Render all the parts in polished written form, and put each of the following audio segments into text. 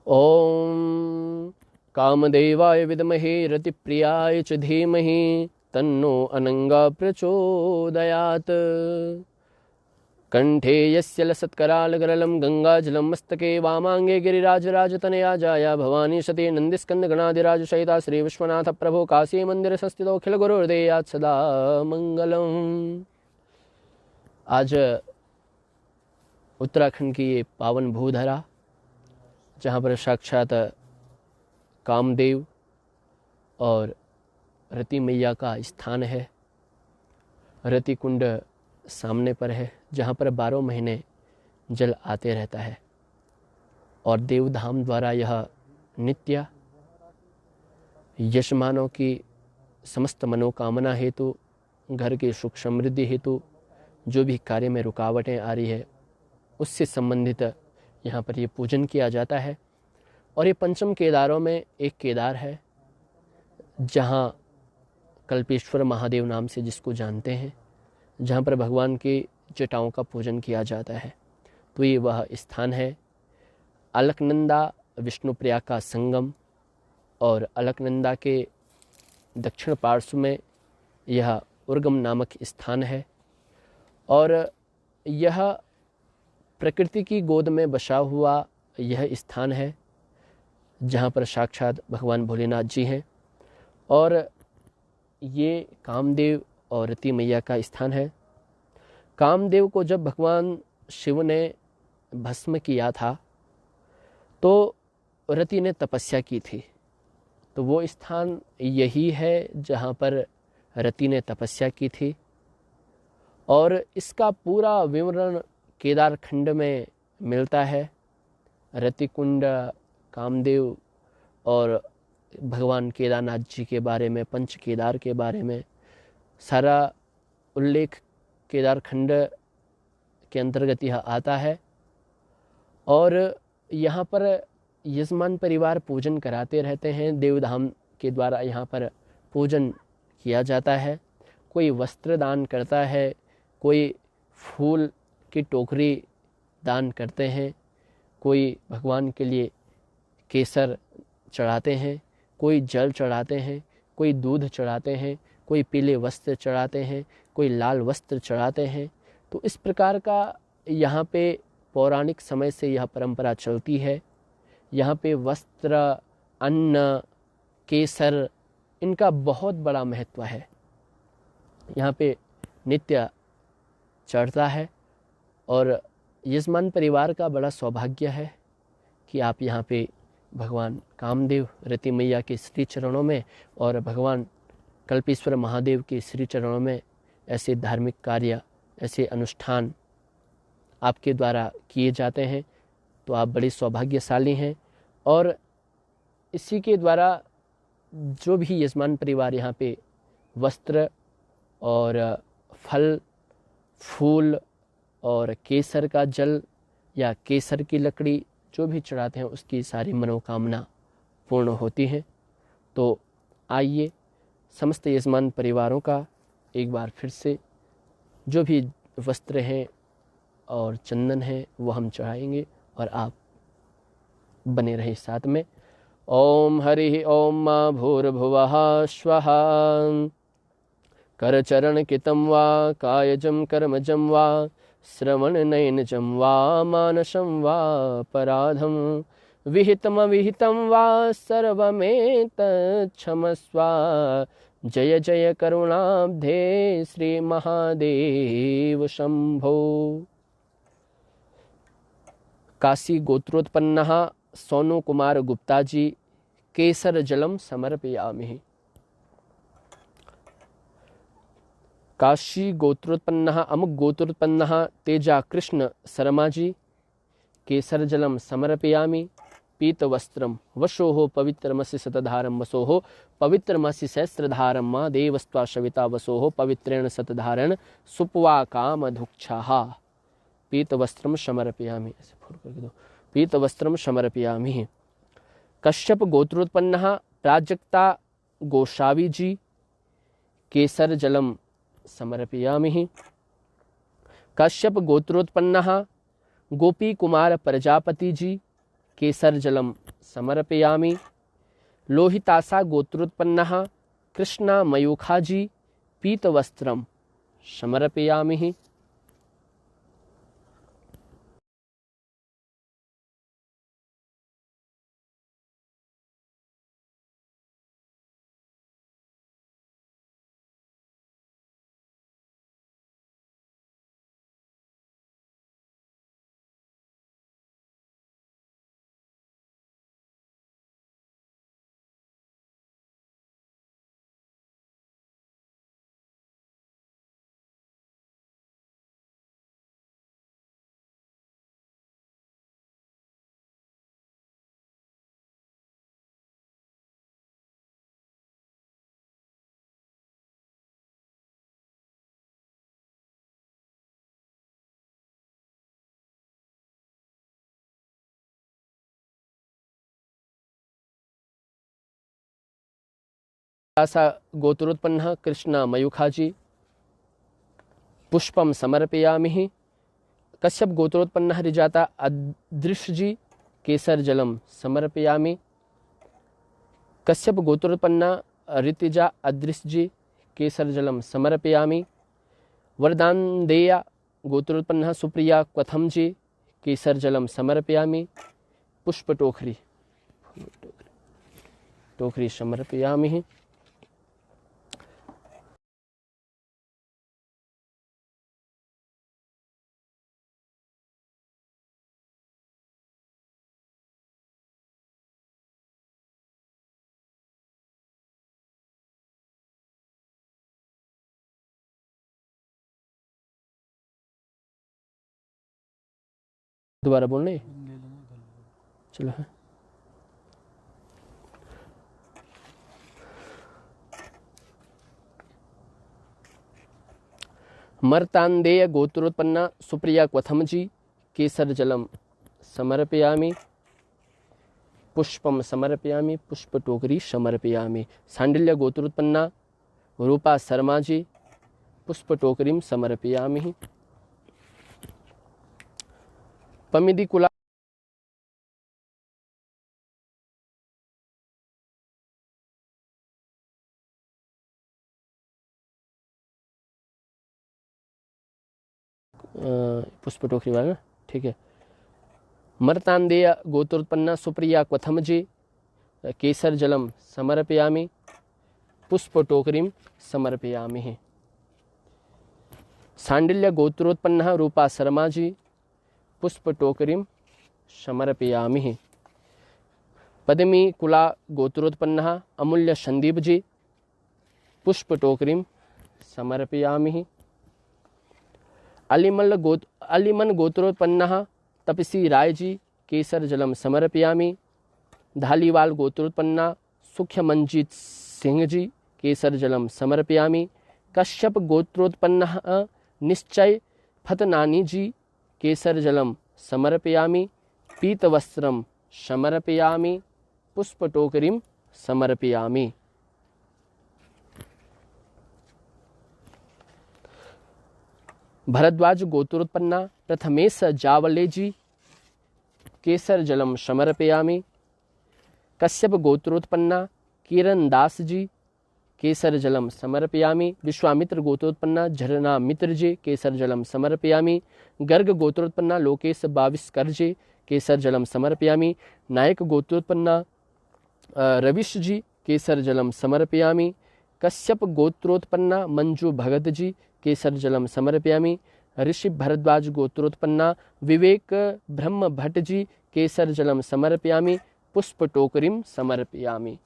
ॐ कामदेवाय विद्महे रतिप्रियाय च धीमहि तन्नो अनङ्गा प्रचोदयात्। कंठे यस्य लसत्करालगरलं गंगाजलं मस्तके वामांगे गिरिराजराजतनया जाया भवानी सती नन्दिस्कन्दगणाधिराजशयिता श्रीविश्वनाथ प्रभो काशी मंदिर संस्थितो अखिल गुरुर्देयात् सदा मंगलम्। आज उत्तराखंड की ये पावन भूधरा, जहाँ पर साक्षात कामदेव और रति मैया का स्थान है। रति कुंड सामने पर है, जहाँ पर 12 महीने जल आते रहता है और देवधाम द्वारा यह नित्य यजमानों की समस्त मनोकामना हेतु, घर की सुख समृद्धि हेतु जो भी कार्य में रुकावटें आ रही है उससे संबंधित यहाँ पर ये पूजन किया जाता है। और ये पंचम केदारों में एक केदार है, जहाँ कल्पेश्वर महादेव नाम से जिसको जानते हैं, जहाँ पर भगवान की जटाओं का पूजन किया जाता है। तो ये वह स्थान है। अलकनंदा विष्णुप्रिया का संगम और अलकनंदा के दक्षिण पार्श्व में यह उर्गम नामक स्थान है और यह प्रकृति की गोद में बसा हुआ यह स्थान है, जहाँ पर साक्षात भगवान भोलेनाथ जी हैं। और ये कामदेव और रति मैया का स्थान है। कामदेव को जब भगवान शिव ने भस्म किया था तो रति ने तपस्या की थी, तो वो स्थान यही है जहाँ पर रति ने तपस्या की थी। और इसका पूरा विवरण केदार खंड में मिलता है। रति कुंड, कामदेव और भगवान केदारनाथ जी के बारे में, पंच केदार के बारे में सारा उल्लेख केदार खंड के अंतर्गत यह आता है। और यहाँ पर यजमान परिवार पूजन कराते रहते हैं। देवधाम के द्वारा यहाँ पर पूजन किया जाता है। कोई वस्त्र दान करता है, कोई फूल की टोकरी दान करते हैं, कोई भगवान के लिए केसर चढ़ाते हैं, कोई जल चढ़ाते हैं, कोई दूध चढ़ाते हैं, कोई पीले वस्त्र चढ़ाते हैं, कोई लाल वस्त्र चढ़ाते हैं। तो इस प्रकार का यहाँ पे पौराणिक समय से यह परंपरा चलती है। यहाँ पे वस्त्र, अन्न, केसर, इनका बहुत बड़ा महत्व है। यहाँ पे नित्य चढ़ता है और यजमान परिवार का बड़ा सौभाग्य है कि आप यहाँ पे भगवान कामदेव, रति मैया के श्री चरणों में और भगवान कल्पेश्वर महादेव के श्री चरणों में ऐसे धार्मिक कार्य, ऐसे अनुष्ठान आपके द्वारा किए जाते हैं। तो आप बड़े सौभाग्यशाली हैं। और इसी के द्वारा जो भी यजमान परिवार यहाँ पे वस्त्र और फल, फूल और केसर का जल या केसर की लकड़ी जो भी चढ़ाते हैं, उसकी सारी मनोकामना पूर्ण होती हैं। तो आइए समस्त यजमान परिवारों का एक बार फिर से जो भी वस्त्र हैं और चंदन है वो हम चढ़ाएंगे और आप बने रहे साथ में। ओम हरि ओम मा भूर्भुवः स्वः करचरण कितं वा कायजं कर्मजं वा श्रवणनयनजं वा मानसं वा पराधं विहितमविहितं वा सर्वमेतच्छमस्व। जय जय करुणाब्धे श्री महादेव शंभो। काशी गोत्रोत्पन्नः सोनू कुमार गुप्ता जी केसर जलम समर्पयामि। काशी गोत्रोत्पन्नः अमुक गोत्रोत्पन्नः तेजा कृष्ण शर्मा जी केसर जलम समर्पयामि। पीतवस्त्रम वशोः पवित्रमसि शतधारम वसोः पवित्रमसि सहस्रधारम माँ देवस्त्वा सविता वसोः पवित्रेण शतधारण सुप्वा कामधुक्षाः। पीतवस्त्रम समर्पयामि, ऐसे फोड़ करके दो। पीतवस्त्रम समर्पयामि। कश्यप गोत्रोत्पन्नः प्राजक्ता गोसावी जी केसर जलम समर्पयामि। कश्यप गोत्रोत्पन्नः गोपी कुमार प्रजापति जी केसर जलम समर्पयामि। लोहितासा गोत्रोत्पन्नः कृष्णा मयूखाजी पीतवस्त्रं समर्पयामि। सा गोत्रोत्पन्नः कृष्ण मयूखाजी पुष्पम समर्पयामि। कश्यप गोत्रोत्पन्नः ऋजाता अदृशजी केसर जलम समर्पयामि। कश्यप गोत्रोत्पन्ना ऋतिजा अदृशजी केसर जलम समर्पयामि। वरदानदेया गोत्रोत्पन्नः सुप्रिया क्वथमजी केसर जलम समर्पयामि। पुष्प टोकरी समर्पयामि। दोबारा बोलने चलो है। मर्तांडेय गोत्रोत्पन्ना सुप्रिया क्वथमजी केसर जलम समर्पयामि। पुष्पम समर्पयामि। पुष्प टोकरी समर्पयामि। सांडिल्य गोत्रोत्पन्ना रूपा शर्माजी पुष्प टोकरीम समर्पयामि। पमिदी कुला पुष्प टोकरी वाला, ठीक है। मर्तांडेय गोत्रोत्पन्ना सुप्रिया क्वथमजी केसर जलम समर्पयामि। पुष्प टोकरीम समर्पयामि। सांडिल्य गोत्रोत्पन्नः रूपा शर्माजी पुष्प टोकरीम समर्पयामि। पद्मी कुला गोत्रोत्पन्नः अमूल्य संदीप जी पुष्प टोकरीम समर्पयामि। अलीमन गोत्रोत्पन्नः तपसी राय जी केसर जलम समर्पयामि। धालीवाल गोत्रोत्पन्ना सुख्यमंजीत सिंह जी केसर जलम समर्पयामि। कश्यप गोत्रोत्पन्नः निश्चय फतनानी जी केसर जलम समर्पयामि। पीतवस्त्रम समर्पयामि। पुष्प टोकरीम समर्पयामि। भरद्वाज गोत्रोत्पन्ना प्रथमेश जावले जी केसर जलम समर्पयामि। कश्यप गोत्रोत्पन्ना किरण दास जी केसर जलम समर्पयामि। विश्वामित्र गोत्रोत्पन्ना झरना मित्र जी केसर जलम समर्पयामि। गर्ग गोत्रोत्पन्ना लोकेश बाविस्कर जी केसर जलम समर्पयामि। नायक गोत्रोत्पन्ना रविश जी केसर जलम समर्पयामि। कश्यप गोत्रोत्पन्ना मंजू भगत जी केसर जलम समर्पयामि। ऋषि भरद्वाज गोत्रोत्पन्ना विवेक ब्रह्म भट्ट जी केसर जलम समर्पयामि। पुष्प टोकरीम समर्पयामि।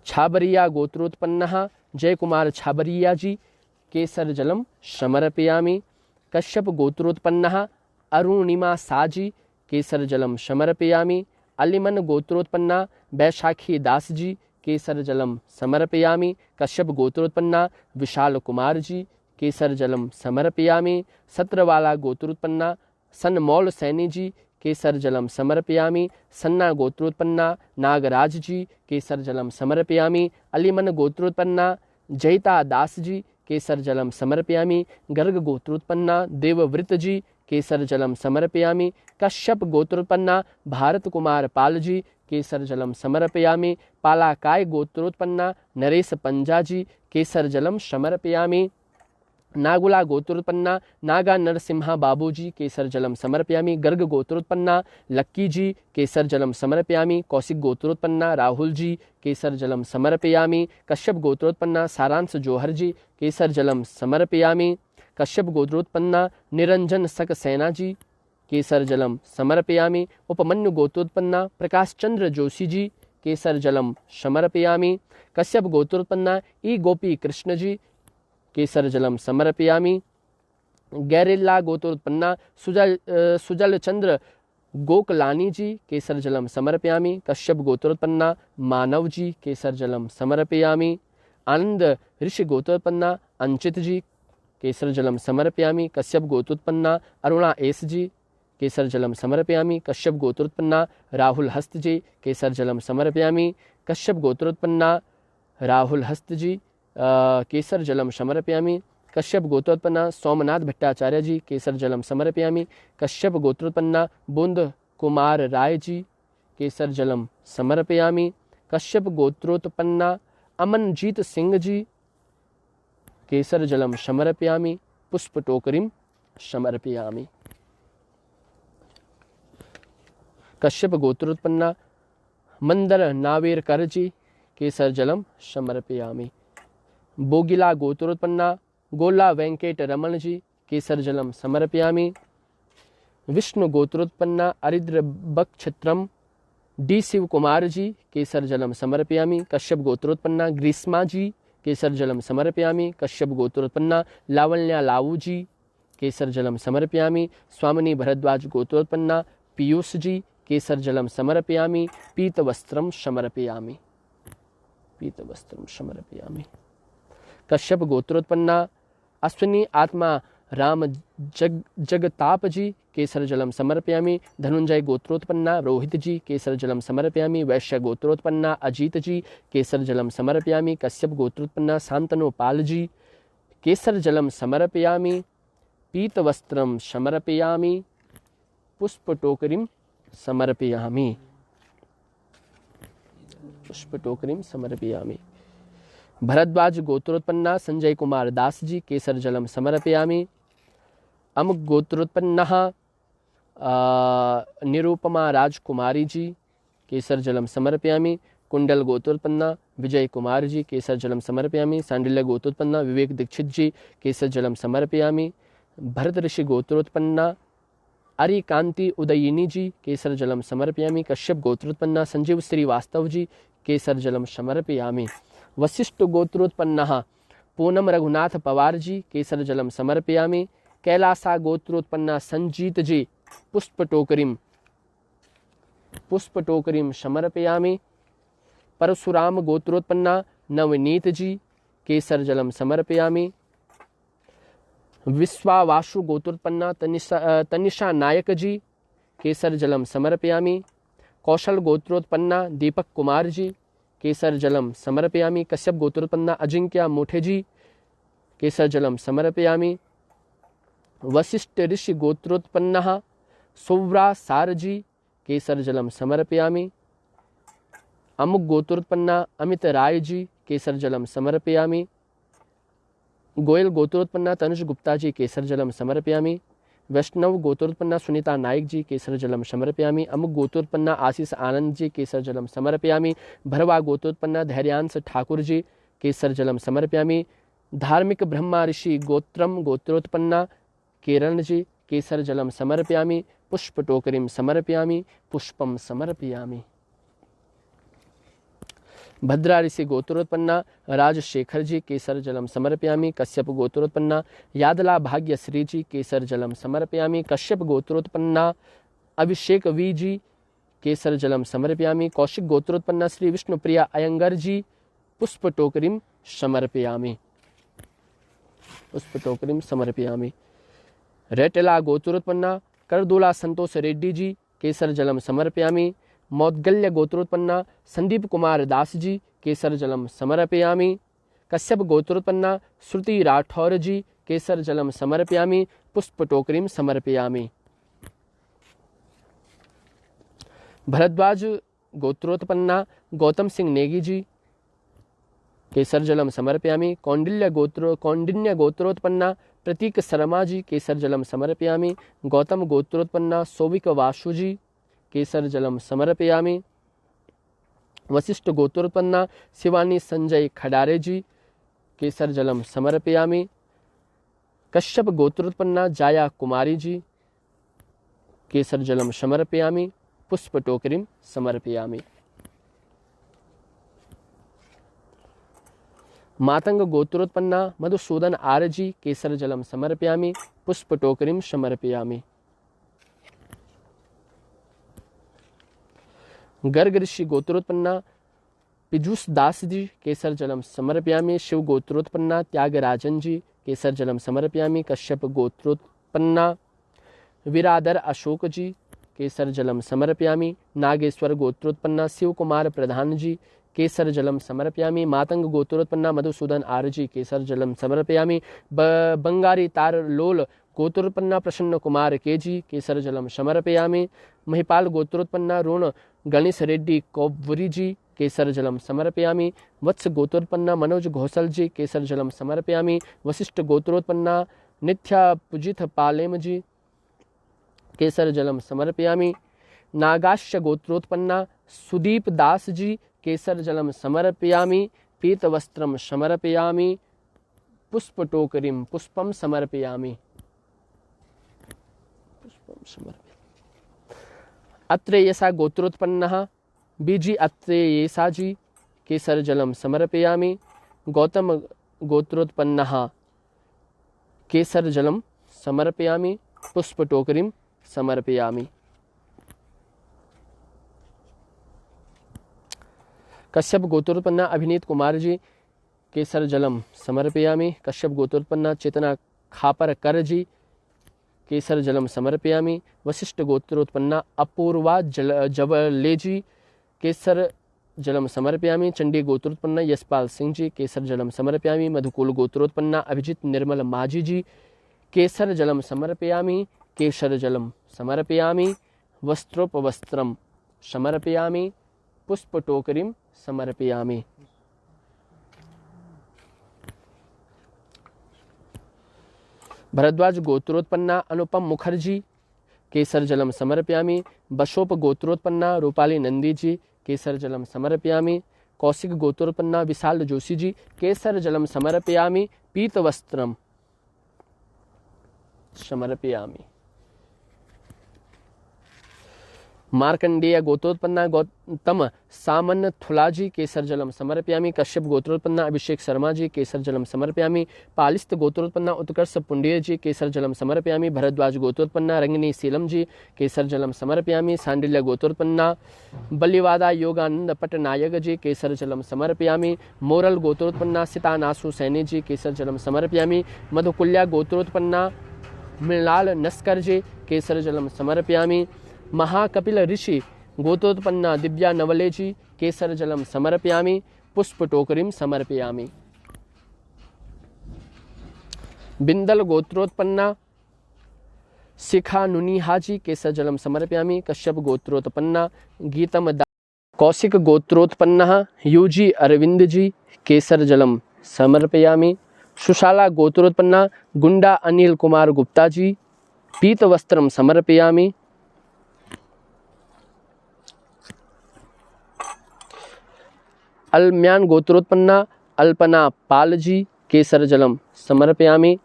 छाबरिया गोत्रोत्पन्नः जय कुमार छाबरिया जी केसर जलम समर्पयामि। कश्यप गोत्रोत्पन्नः अरुणिमा साजी केसर जलम समर्पयामि। अलीमन गोत्रोत्पन्ना बैशाखी दास जी केसर जलम समर्पयामि। कश्यप गोत्रोत्पन्ना विशाल कुमार जी केसर जलम समर्पयामि। सत्रवाला गोत्रोत्पन्ना सनमौल सैनी जी केसर जलम समर्पयामि। सन्ना गोत्रोत्पन्ना नागराज जी केसर जलम समर्पयामि। अलीमन गोत्रोत्पन्ना जयता दास जी केसर जलम समर्पयामि। गर्ग गोत्रोत्पन्ना देवव्रत जी केसर जलम समर्पयामि। कश्यप गोत्रोत्पन्ना भारत कुमार पाल जी, केसर जलम समर्पयामि। पालाकाय गोत्रोत्पन्ना नरेश पंजा जी, केसर जलम समर्पयामि। नागुला गोत्रोत्पन्ना नागा नरसिम्हा बाबूजी, केसर जलम समर्पयामि। गर्ग गोत्रोत्पन्ना लक्की जी, केसर जलम समर्पयामि। कौशिक गोत्रोत्पन्ना राहुल जी, केसर जलम समर्पयामि। कश्यप गोत्रोत्पन्ना सारांश जोहर जी, केसर जलम समर्पयामि। कश्यप गोत्रोत्पन्ना निरंजन सक्सेना जी, केसर जलम समर्पयामि। उपमन्यु गोत्रोत्पन्ना प्रकाश चंद्र जोशी जी, केसर जलम समर्पयामि। कश्यप गोत्रोत्पन्ना ई गोपी कृष्ण जी, केसर जलम समर्पयामि। गैरिल्ला गोत्रोत्पन्ना सुजल चंद्र गोकलानी जी, केसर जलम समर्पयामि। कश्यप गोत्रोत्पन्ना मानव जी, केसर जलम समर्पयामि। आनंद ऋषि गोत्रोत्पन्ना अंचित जी, केसर जलम समर्पयामि। कश्यप गोत्रोत्पन्ना अरुणा एस जी, केसर जलम समर्पयामि। कश्यप गोत्रोत्पन्ना राहुल हस्त जी, केसर जलम समर्पयामि। कश्यप गोत्रोत्पन्ना राहुल हस्त जी, केसर जलम समर्पयामि। कश्यप गोत्रोत्पन्ना सोमनाथ भट्टाचार्य जी, केसर जलम समर्पयामि। कश्यप गोत्रोत्पन्ना बुंद कुमार राय जी, केसर जलम समर्पयामि। कश्यप गोत्रोत्पन्ना अमनजीत सिंह जी, केसर जलम समर्पयामि। पुष्प टोकरीम समर्पयामि। कश्यप गोत्रोत्पन्ना मंदर नावेरकर जी, केसर जलम समर्पयामि। बोगिला गोत्रोत्पन्ना गोला वेंकट रमन जी, केसर जलम समर्पयामि। विष्णु गोत्रोत्पन्ना अरिद्र बक्षत्रम डी शिव कुमार जी, केसर जलम समर्पयामि। कश्यप गोत्रोत्पन्ना ग्रीष्मा जी, केसर जलम समर्पयामि। कश्यप गोत्रोत्पन्ना लावण्या लावू जी, केसर जलम समर्पयामि। स्वामिनी भरद्वाज गोत्रोत्पन्ना पीयूष जी, केसर जलम समर्पयामि। पीत वस्त्रम समर्पयामि। पीत वस्त्रम समर्पयामि। कश्यप गोत्रोत्पन्ना अश्विनी आत्मा राम जगताप जी, केसर जलम समर्पयामि। धनुंजय गोत्रोत्पन्ना रोहित जी, केसर जलम समर्पयामि। वैश्य गोत्रोत्पन्ना अजीत जी, केसर जलम समर्पयामि। कश्यप गोत्रोत्पन्ना शांतनु पाल जी, केसर जलम समर्पयामि। पीत वस्त्रम समर्पयामि। पुष्प टोकरीम समर्पयामि। पुष्प टोकरीम समर्पयामि। भरद्वाज गोत्रोत्पन्ना संजय कुमार दास जी, केसर जलम समर्पयामि। अमुक गोत्रोत्पन्नः निरुपमा राजकुमारी जी, केसर जलम समर्पयामि। कुंडल गोत्रोत्पन्ना विजय कुमार जी, केसर जलम समर्पयामि। सांडिल्य गोत्रोत्पन्ना विवेक दीक्षित जी, केसर जलम समर्पयामि। भरत ऋषि गोत्रोत्पन्ना अरिकांति उदयिनी जी, केसर जलम समर्पयामि। कश्यप गोत्रोत्पन्ना संजीव श्रीवास्तव जी, केसर जलम समर्पयामि। वशिष्ठ गोत्रोत्पन्नः पूनम रघुनाथ पवार जी, केसर जलम समर्पयामि। कैलासा गोत्रोत्पन्ना संजीत जी, पुष्प टोकरीम समर्पयामि। परशुराम गोत्रोत्पन्ना नवनीत जी, केसर जलम समर्पयामि। विश्वावासु गोत्रोत्पन्ना तनिषा नायक जी, केसर जलम समर्पयामि। कौशल गोत्रोत्पन्ना दीपक कुमार जी, केसर जलम समर्पयामि। कश्यप गोत्रोत्पन्ना अजिंक्य मोठे जी, केसर जलम समर्पयामि। वशिष्ठ ऋषि गोत्रोत्पन्नः सौव्रा सार जी, केसर जलम समर्पयामि। अमुक गोत्रोत्पन्ना अमित राय जी, केसर जलम समर्पयामि। गोयल गोत्रोत्पन्ना तनुज गुप्ता जी, केसर जलम समर्पयामि। वैष्णव गोत्रोत्पन्ना सुनीता नायक जी, केसर जलम समर्पयामि। अमुक गोत्रोत्पन्ना आशीष आनंद जी, केसर जलम समर्पयामि। भरवा गोत्रोत्पन्ना धैर्यांश ठाकुर जी, केसर जलम समर्पयामि। धार्मिक ब्रह्मा ऋषि गोत्रोत्पन्ना केरण जी, केसर जलम समर्पयामि। पुष्प टोकरीम समर्पयामि। पुष्पम समर्पयामि। भद्रा ऋषि गोत्रोत्पन्ना राजशेखर जी, केसर जलम समर्पयामि। कश्यप गोत्रोत्पन्ना यादला भाग्यश्री जी, केसर जलम समर्पयामि। कश्यप गोत्रोत्पन्ना अभिषेक वी जी, केसर जलम समर्पयामि। कौशिक गोत्रोत्पन्ना श्री विष्णुप्रिया अयंगर जी, पुष्प टोकरीम समर्पयामि। पुष्प टोकरीम समर्पयामि। रेटेला गोत्रोत्पन्ना करदोला संतोष रेड्डी जी, केसर जलम समर्पयामि। मौदगल्य गोत्रोत्पन्ना संदीप कुमार दास जी, केसर जलम समर्पयामि। कश्यप गोत्रोत्पन्ना श्रुति राठौर जी, केसर जलम समर्पयामि। पुष्पटोकरीं समर्पयामि। भरद्वाज गोत्रोत्पन्ना गौतम सिंह नेगी जी, केसर जलम समर्पयामि। कौंडिन्य गोत्रोत्पन्ना प्रतीक शर्मा जी, केसर जलम समर्पयामि। गौतम गोत्रोत्पन्ना सौविक वासु जी, केसर जलम समर्पयामि। वशिष्ठ गोत्रोत्पन्ना शिवानी संजय खडारे जी, केसर जलम समर्पयामि। कश्यप गोत्रोत्पन्ना जाया कुमारी जी, केसर जलम समर्पयामि। पुष्पटोकरीं समर्पयामि। मातंग गोत्रोत्पन्ना मधुसूदन आर्य जी, केसर जलम समर्पयामि। पुष्पटोकरीं समर्पयामि। गर्ग ऋषि गोत्रोत्पन्ना पीयूष दास जी, केसर जलम समर्पयामि। शिव गोत्रोत्पन्ना त्यागराजन जी, केसर जलम समर्पयामि। कश्यप गोत्रोत्पन्ना विरादर अशोक जी, केसर जलम समर्पयामि। नागेश्वर गोत्रोत्पन्ना शिव कुमार प्रधान जी, केसर जलम समर्पयामि। मातंग गोत्रोत्पन्ना मधुसूदन आर्य जी, केसर जलम समर्पयामि। बंगारी तार लोल गोत्रोत्पन्ना प्रसन्न कुमार के जी, केसर जलम समर्पयामि। महिपाल गोत्रोत्पन्ना ऋण गणेश रेड्डी कोवरी जी, केसर जलम समर्पयामि। वत्स गोत्रोत्पन्ना मनोज घोषल जी, केसर जलम समर्पयामि। वशिष्ठ गोत्रोत्पन्ना नित्या पूजित पालेम जी, केसर जलम समर्पयामि। नागाश्य गोत्रोत्पन्ना सुदीप दास जी, केसर जलम समर्पयामि। पीत वस्त्रम समर्पयामि। पुष्पटोकरीं पुष्पम समर्पयामि। अत्रेयसा गोत्रोत्पन्नः बीजी अत्रेयसा जी, केसर जलम समर्पयामि। गौतम गोत्रोत्पन्नः केसर जलम समर्पयामि। पुष्पटोकरीं समर्पयामि। कश्यप गोत्रोत्पन्ना अभिनीत कुमार जी, केसर जलम समर्पयामि। कश्यप गोत्रोत्पन्ना चेतना खापर कर जी, केसर जलम समर्पयामि। वशिष्ठ गोत्रोत्पन्ना अपूर्वा जवले जी, केसर जलम समर्पयामि। चंडी गोत्रोत्पन्ना यशपाल सिंह जी, केसर जलम समर्पयामि। मधुकुल गोत्रोत्पन्ना अभिजीत निर्मल माझी जी, केसर जलम समर्पयामि। केसर जलम समर्पयामि। वस्त्रोपवस्त्रम समर्पयामि। पुष्पटोकरीं समर्पयामि। भरद्वाज गोत्रोत्पन्ना अनुपम मुखर्जी, केसर जलम समर्पयामि। बशोप गोत्रोत्पन्ना रूपाली नंदी जी, केसर जलम समर्पयामि। कौशिक गोत्रोत्पन्ना विशाल जोशी जी, केसर जलम समर्पयामि। पीत वस्त्रम समर्पयामि। मार्कंडेय गोत्रोत्पन्ना गौतम सामन थुला जी, केसर जलम समर्पयामि। कश्यप गोत्रोत्पन्ना अभिषेक शर्मा जी, केसर जलम समर्पयामि। पालिस्त गोत्रोत्पन्ना उत्कर्ष पुंडिय जी, केसर जलम समर्पयामि। भरद्वाज गोत्रोत्पन्ना रंगिनी सीलम जी, केसर जलम समर्पयामि। सांडिल्य गोत्रोत्पन्ना बल्लीवादा योगानंद पटनायक जी, केसर जलम समर्पयामि। मोरल गोत्रोत्पन्ना सीतानासु सैनी जी, केसर जलम समर्पयामि। मधुकुल्या गोत्रोत्पन्ना मृणाल नस्कर जी, केसर जलम समर्पयामि। महाकपिल ऋषि गोत्रोत्पन्ना दिव्या नवले जी, केसर जलम समर्पयामि। पुष्पटोकरीं समर्पयामि। बिंदल गोत्रोत्पन्ना शिखा नुनिहा जी, केसर जलम समर्पयामि। कश्यप गोत्रोत्पन्ना गीतम कौशिक गोत्रोत्पन्ना यूजी अरविंद जी, केसर जलम समर्पयामि। सुशाला गोत्रोत्पन्ना गुंडा अनिल कुमार गुप्ता जी, पीत वस्त्रम समर्पयामि। अलम्यान गोत्रोत्पन्ना अल्पना पाल जी, केसर जलम समर्पयामि।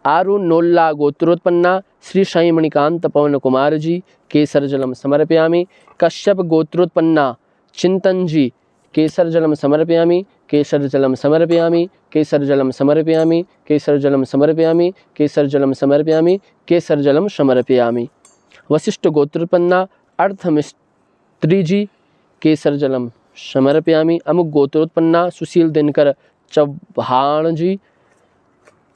आरु नोल्ला गोत्रोत्पन्ना श्री साई मणिकांत पवन कुमार जी, केसर जलम समर्पयामि। कश्यप गोत्रोत्पन्ना चिंतन जी, केसर जलम समर्पयामि। केसर जलम समर्पयामि। केसर जलम समर्पयामि। केसर जलम समर्पयामि। केसर जलम समर्पयामि। केसर जलम समर्पयामि। वशिष्ठ गोत्रोत्पन्ना अर्थमिस्त्री जी, केसर जलम समर्पयामि। अमुक गोत्रोत्पन्ना सुशील दिनकर चौहान जी,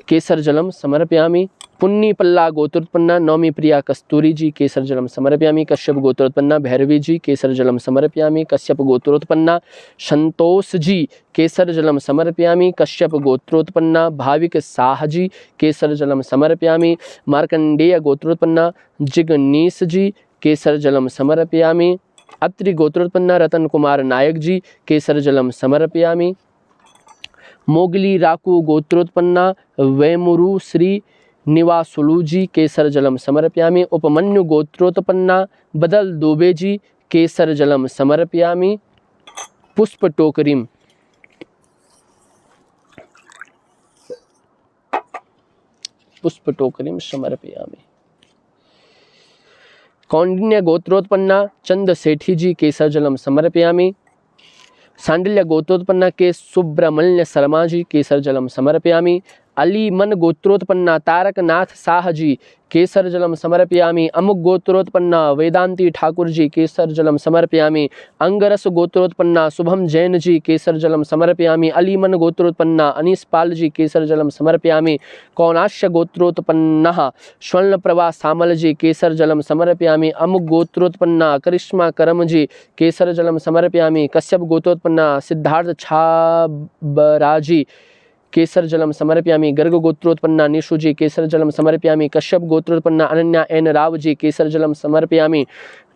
केसर जलम समर्पयामि। पुन्नी पल्ला गोत्रोत्पन्ना नौमी प्रिया कस्तूरी जी केसर जलम समर्पयामि। कश्यप गोत्रोत्पन्ना भैरवी जी केसर जलम समर्पयामि। कश्यप गोत्रोत्पन्ना संतोष जी केसर जलम समर्पयामि। कश्यप गोत्रोत्पन्ना भाविक साह जी केसर जलम समर्पयामि। मार्कंडेय गोत्रोत्पन्ना जिगनीश जी केसर जलम समर्पयामि। अत्रि गोत्रोत्पन्ना रतन कुमार नायक जी केसर जलम समर्पयामि। मोगली राकू गोत्रोत्पन्ना वैमुरु श्री निवासुलू जी केसर जलम समर्पयामि। उपमन्यु गोत्रोत्पन्ना बदल दुबे जी केसर जलम समर्पयामि। पुष्प टोकरीम समर्पयामि। कौंडिन्य गोत्रोत्पन्ना चंद सेठी जी केसर जलम समर्पयामि। सांडिल्य गोत्रोत्पन्ना के सुब्रमण्य शर्मा जी केसर जलम समर्पयामि। अलीमन गोत्रोत्पन्ना तारकनाथ साह जी केसर जलम समर्पयामि। अमुक गोत्रोत्पन्ना वेदांती ठाकुर जी केसर जलम समर्पयामि। अंगरस गोत्रोत्पन्ना शुभम जैन जी केसर जलम समर्पयामि। अलीमन गोत्रोत्पन्ना अनीस पाल जी केसर जलम समर्पयामि। कौनाश्य गोत्रोत्पन्ना स्वर्णप्रभा सामल जी केसर जलम समर्पयामि। अमुक गोत्रोत्पन्ना करिश्मा करम जी केसर जलम समर्पयामि। कश्यप गोत्रोत्पन्ना सिद्धार्थ छाबराजी केसर जलम समर्पयामि। गर्ग गोत्रोत्पन्ना निशु जी केसर जलम समर्पयामि। कश्यप गोत्रोत्पन्ना अनन्या एन राव जी केसर जलम समर्पयामि।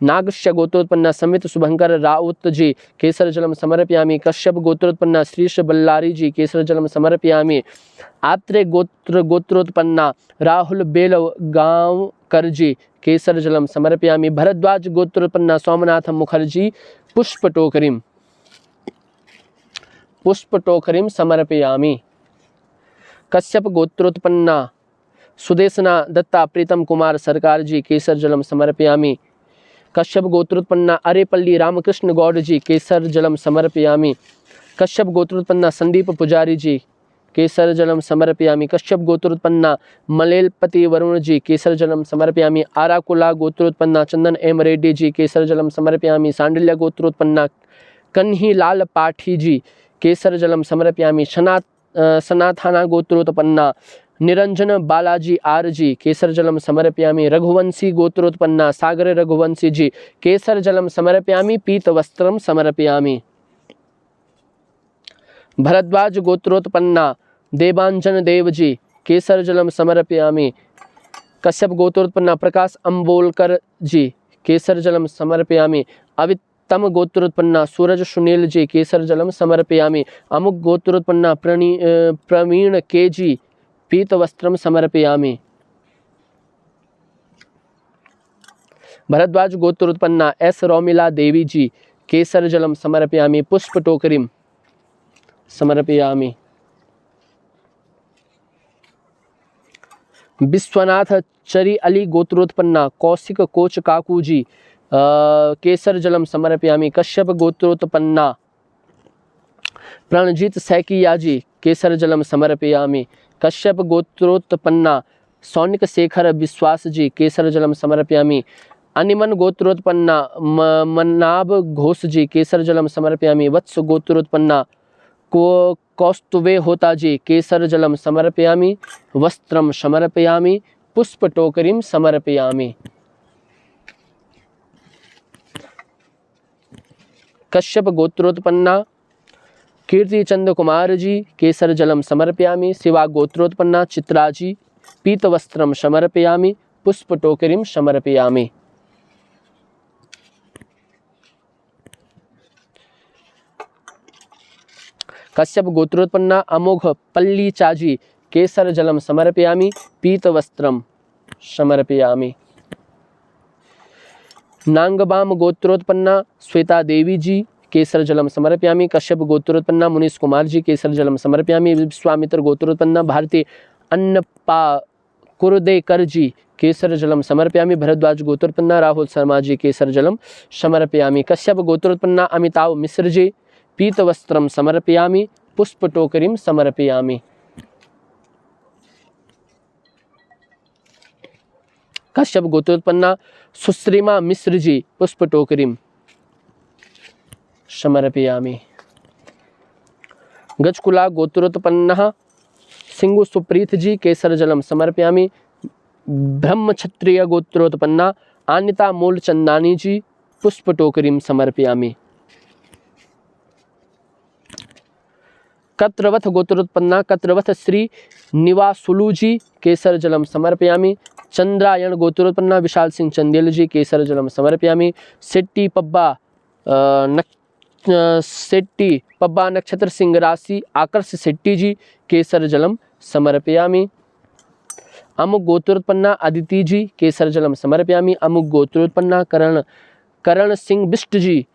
नागस्य गोत्रोत्पन्ना समित शुभंकर राउत जी केसर जलम समर्पयामि। कश्यप गोत्रोत्पन्ना श्रीश बल्लारी जी केसर जलम समर्पयामि। आत्रे गोत्रोत्पन्ना राहुल बेलगांवकर जी केसर जलम समर्पयामि। भरद्वाज गोत्रोत्पन्ना सोमनाथ मुखर्जी पुष्पटोकरीम समर्पयामि। कश्यप गोत्रोत्पन्ना सुदेशना दत्ता प्रीतम कुमार सरकार जी केसर जलम समर्पयामि। कश्यप गोत्रोत्पन्ना अरेपल्ली रामकृष्ण गौड़ जी केसर जलम समर्पयामि। कश्यप गोत्रोत्पन्ना संदीप पुजारी जी केसर जलम समर्पयामि। कश्यप गोत्रोत्पन्ना मलेलपति वरुण जी केसर जलम समर्पयामि। आराकुला गोत्रोत्पन्ना चंदन एम रेड्डी जी केसर जलम समर्पयामि। सांडिल्य गोत्रोत्पन्ना कन्ही लाल पाठी जी केसर जलम समर्पयामि। सनाथाना गोत्रोत्पन्ना निरंजन बालाजी आर जी केसर जलम समर्पयामि। रघुवंशी गोत्रोत्पन्ना सागर रघुवंशी जी केसर जलम समर्पयामि। पीत वस्त्रम समर्पयामि। भरद्वाज गोत्रोत्पन्ना देवांजन देव जी केसर जलम समर्पयामि। कश्यप गोत्रोत्पन्ना प्रकाश अंबोलकर जी केसर जलम समर्पयामि। अवितम गोत्रोत्पन्ना सूरज सुनील जी केसर जलम समर्पयामि। अमुक गोत्रोत्पन्ना प्रवीण के जी पीत वस्त्रम समर्पयामि। भरद्वाज गोत्रोत्पन्ना एस रोमिला देवी जी केसर जलम समर्पयामि। पुष्प टोकरीम समर्पयामि। विश्वनाथ चरी अली गोत्रोत्पन्ना कौशिक कोच काकू जी केसर जलम समर्पयामि। कश्यप गोत्रोत्पन्ना प्रणजीत सैकिया जी केसर जलम समर्पयामि। कश्यप गोत्रोत्पन्ना सौनिक शेखर विश्वास जी केसर जलम समर्पयामि। अनिमन गोत्रोत्पन्ना मन्नाब घोष जी केसर जलम समर्पयामि। वत्स गोत्रोत्पन्ना कौस्तुभे होता जी केसर जलम समर्पयामि। वस्त्रम समर्पयामि। पुष्प टोकरीम समर्पयामि। कश्यप गोत्रोत्पन्ना कीर्ति चंद कुमार जी केसर जलम समर्पयामि। शिवा गोत्रोत्पन्ना चित्रा जी पीत वस्त्रम समर्पयामि। पुष्प टोकरीम समर्पयामि। कश्यप गोत्रोत्पन्ना अमोघ पल्ली चाजी केसर जलम समर्पयामि। पीत वस्त्रम समर्पयामि। नांगबाम गोत्रोत्पन्ना श्वेता देवी जी केसर जलम समर्पयामि। कश्यप गोत्रोत्पन्ना मुनीश कुमार जी केसर जलम समर्पयामि। विश्वामित्र गोत्रोत्पन्ना भारती अन्नपा कुरदेकर जी केसर जलम समर्पयामि। भरद्वाज गोत्रोत्पन्ना राहुल शर्मा जी केसर जलम समर्पयामि। कश्यप गोत्रोत्पन्ना अमिताभ मिश्र जी पीत वस्त्रम समर्पयामि। पुष्प टोकरीम समर्पयामि। कश्यप गोत्रोत्पन्ना सुश्रीमा मिश्र जी पुष्प टोकरीम समर्पयामि। गजकुला गोत्रोत्पन्नः सिंगु सुप्रीत जी केसर जलम समर्पयामि। ब्रह्म क्षत्रिय गोत्रोत्पन्ना आन्यता मूलचंदानी जी पुष्प टोकरीं समर्पयामि। कत्रवथ गोत्रोत्पन्ना कत्रवथ श्री निवासुलू जी केसर जलम समर्पयामि। चंद्रायण गोत्रोत्पन्ना विशाल सिंह चंदेल जी केसर जलम समर्पयामि। सेट्टी पब्बा नक्षत्र सिंह राशि आकर्ष सेट्टी जी केसर जलम समर्पयामि। अमुक गोत्रोत्पन्ना अदिति जी केसर जलम समर्पयामि। अमुक गोत्रोत्पन्ना करण सिंह बिष्ट जी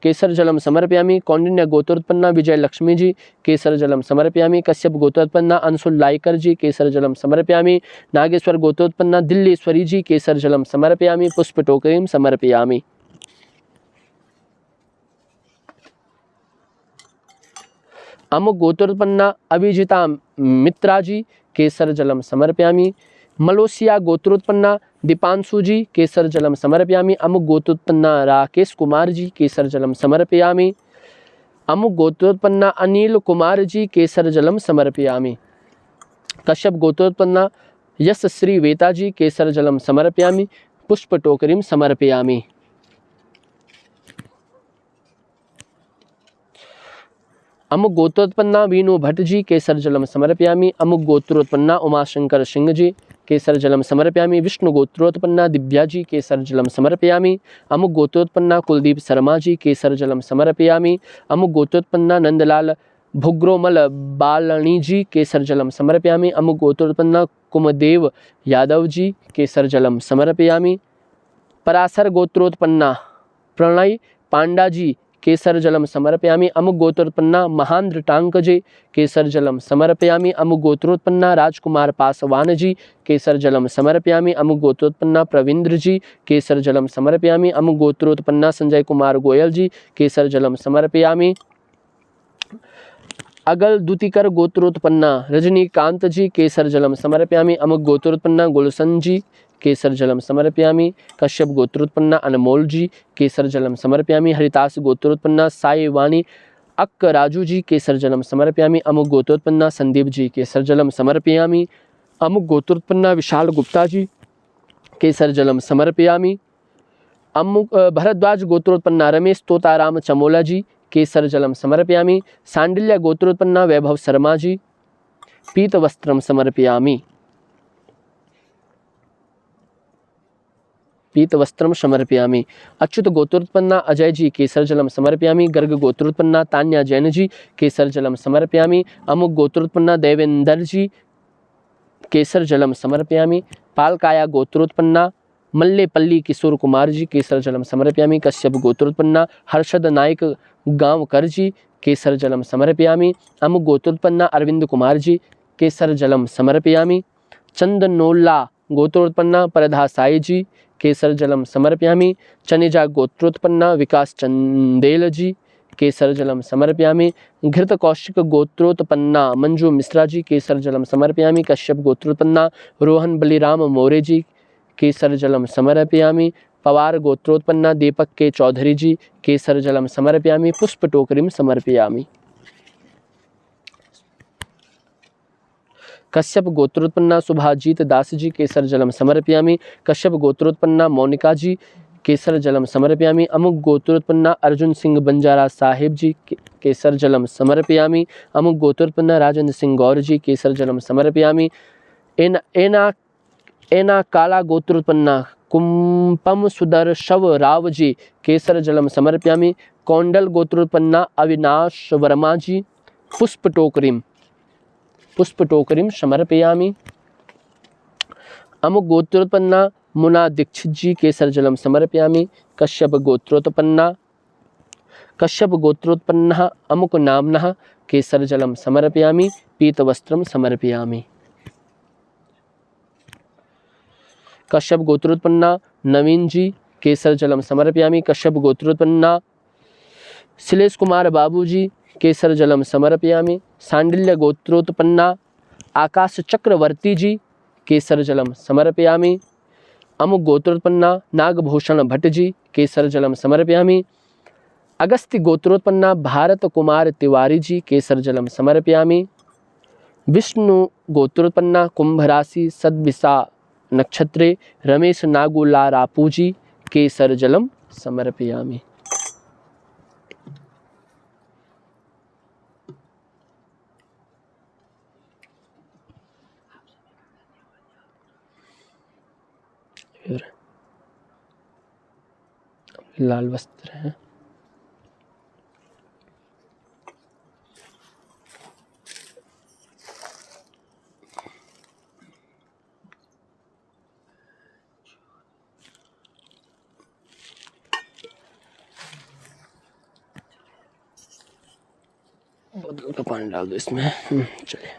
केसर जलम समर्पयामि। कौंडिन्य गोत्रोत्पन्ना विजय लक्ष्मी जी केसर जलम समर्पयामि। कश्यप गोत्रोत्पन्ना अंशुल लाइकर जी केसर जलम समर्पयामि। नागेश्वर गोत्रोत्पन्ना दिल्लीश्वरी जी केसर जलम समर्पयामि। पुष्प टोकरीं समर्पयामि। अमुक गोत्रोत्पन्ना अभिजिता मित्रा जी केसर जलम समर्पयामि। मलोसिया गोत्रोत्पन्ना दीपांशु जी केसर जलम समर्पयामि। अमुक गोत्रोत्पन्ना राकेश कुमार जी केसर जलम समर्पयामि। अमुक गोत्रोत्पन्ना अनिल कुमार जी केसर जलम समर्पयामि। कश्यप गोत्रोत्पन्ना यशश्री वेता जी केसर जलम समर्पयामि। पुष्प टोकरीं समर्पयामि। अमुक गोत्रोत्पन्ना वीणु भट्ट जी केसर जलम समर्पयामि। अमुक गोत्रोत्पन्ना उमाशंकर सिंह जी केसर जलम समर्पयामि। विष्णु गोत्रोत्पन्ना दिव्या जी केसर जलम समर्पयामि। अमुक गोत्रोत्पन्ना कुलदीप शर्मा जी केसर जलम समर्पयामि। अमुक गोत्रोत्पन्ना नंदलाल भुग्रोमल बालणी जी केसर जलम समर्पयामि। अमुक गोत्रोत्पन्ना कुमदेव यादव जी केसर जलम समर्पयामि। पराशर गोत्रोत्पन्ना प्रणय पांडा जी केसर जलम समर्पयामि। अमुक गोत्रोत्पन्ना महेंद्र टांक जी केसर जलम समर्पयामि। अमुक गोत्रोत्पन्ना राजकुमार पासवान जी केसर जलम समर्पयामि। अमुक गोत्रोत्पन्ना प्रवींद्र जी केसर जलम समर्पयामि। अमुक गोत्रोत्पन्ना संजय कुमार गोयल जी केसर जलम समर्पयामि। अगल दुतिकर गोत्रोत्पन्ना रजनीकांत जी केसर जलम समर्पयामि। अमुक गोत्रोत्पन्ना गुलशन जी केसर जलम समर्पयामि। कश्यप गोत्रोत्पन्ना अनमोल जी केसर जलम समर्पयामि। हरिदास गोत्रोत्पन्ना साई वाणी अक्क राजू जी केसर जलम समर्पयामि। अमुक गोत्रोत्पन्ना संदीप जी केसर जलम समर्पयामि। अमुक गोत्रोत्पन्ना विशाल गुप्ता जी केसर जलम समर्पयामि। अमुक भरद्वाज गोत्रोत्पन्ना रमेश तोताराम चमोला जी केसर जलम समर्पयामि। सांडिल्य गोत्रोत्पन्ना वैभव शर्मा जी पीत वस्त्रम समर्पयामि। पीत वस्त्रम समर्पयामि। अच्युत गोत्रोत्पन्ना अजय जी केसर जलम समर्पयामि। गर्ग गोत्रोत्पन्ना तान्या जैन जी केसर जलम समर्पयामि। अमुक गोत्रोत्पन्ना देवेंद्र जी केसर जलम समर्पयामि। पालकाया गोत्रोत्पन्ना मल्लेपल्ली किशोर कुमार जी केसर जलम समर्पयामि। कश्यप गोत्रोत्पन्ना हर्षद नायक गांवकर जी केसर जलम समर्पयामि। अमुक गोत्रोत्पन्ना अरविंद कुमार जी केसर जलम समर्पयामि। चंदनोल्ला गोत्रोत्पन्ना परधा साई जी केसर जलम समर्पयामि। चनिजा गोत्रोत्पन्ना विकास चंदेल जी केसर जलम समर्पयामि। घृत कौशिक गोत्रोत्पन्ना मंजू मिश्रा जी केसर जलम समर्पयामि। कश्यप गोत्रोत्पन्ना रोहन बलिराम मोरे जी केसर जलम समर्पयामि। पवार गोत्रोत्पन्ना दीपक के चौधरी जी केसर जलम समर्पयामि। पुष्प टोकरीं समर्पयामि। कश्यप गोत्रोत्पन्ना सुभाजीत दास जी केसर जलम समर्पयामि। कश्यप गोत्रोत्पन्ना मोनिका जी केसर जलम समर्पयामि। अमुक गोत्रोत्पन्ना अर्जुन सिंह बंजारा साहिब जी केसर जलम समर्पयामि। अमुक गोत्रोत्पन्ना राजेंद्र सिंह गौर जी केसर जलम समर्पयामि। एना काला गोत्रोत्पन्ना कुंपम सुदर्शव राव जी केसर जलम समर्पयामि। कौंडल गोत्रोत्पन्ना अविनाश वर्मा जी पुष्प टोकरीं समर्पयामि। अमुक गोत्रोत्पन्ना मुना दीक्षित जी केसर जलम समर्पयामि। कश्यप गोत्रोत्पन्ना अमुक नामनः केसर जलम समर्पयामि। पीतवस्त्रम समर्पयामि। कश्यप गोत्रोत्पन्ना नवीन जी केसर जलम समर्पयामि। कश्यप गोत्रोत्पन्ना शिलेश कुमार बाबू जी केसर जलम समर्पयामि। सांडिल्य गोत्रोत्पन्ना आकाश चक्रवर्ती जी केसर जलम समर्पयामि। अमुक गोत्रोत्पन्ना नागभूषण भट्ट जी केसर जलम समर्पयामि। अगस्त्य गोत्रोत्पन्ना भारत कुमार तिवारी जी केसर जलम समर्पयामि। विष्णु गोत्रोत्पन्ना कुंभ राशि सद्विसा नक्षत्रे रमेश नागुलारापूजी केसर जलम समर्पयामि। लाल वस्त्र है। बोतल का पानी डाल दो इसमें। चलिए।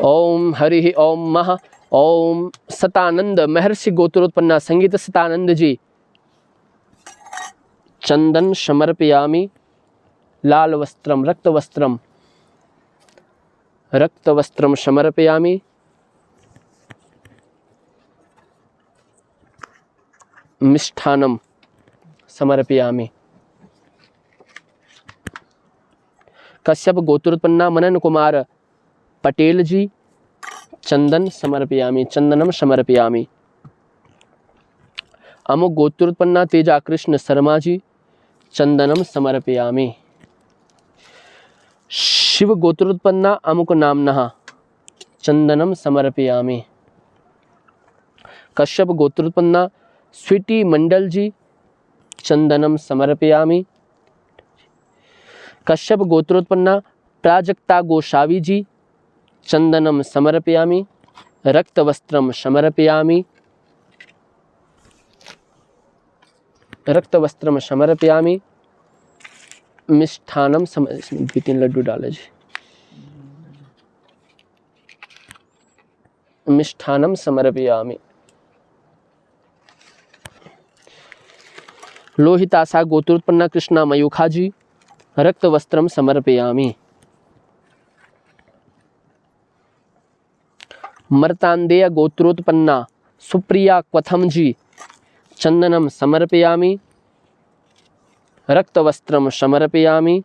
ओम हरि ओम महा ओम सतानंद महर्षि गोत्रोत्पन्ना संगीत सतानंद जी चंदन समर्पयामि। लाल वस्त्रम रक्त वस्त्रम समर्पयामि। मिष्ठानम समर्पयामि। कश्यप गोत्रोत्पन्ना मनन कुमार पटेल जी चंदन समर्पयामि, चंदनम समर्पयामि। अमुक गोत्रोत्पन्ना तेजा कृष्ण शर्मा जी चंदनम समर्पयामि। शिव गोत्रोत्पन्ना अमुक नामनः चंदनम समर्पयामि। कश्यप गोत्रोत्पन्ना स्वीटी मंडल जी चंदनम समर्पयामि। कश्यप गोत्रोत्पन्ना प्राजक्ता गोसावी जी चंदनम समर्पयामि। रक्त वस्त्रम समर्पयामि। रक्त वस्त्रम समर्पयामि। मिष्ठानम इसमें 2-3 लड्डू डाले जी। मिष्ठानम समर्पयामि। लोहितासा गोत्रोत्पन्ना कृष्णा मयूखा जी रक्त वस्त्रम समर्पयामि। मर्तांडेय गोत्रोत्पन्ना सुप्रिया क्वथम जी चंदनम समर्पयामि। रक्त वस्त्रम समर्पयामि।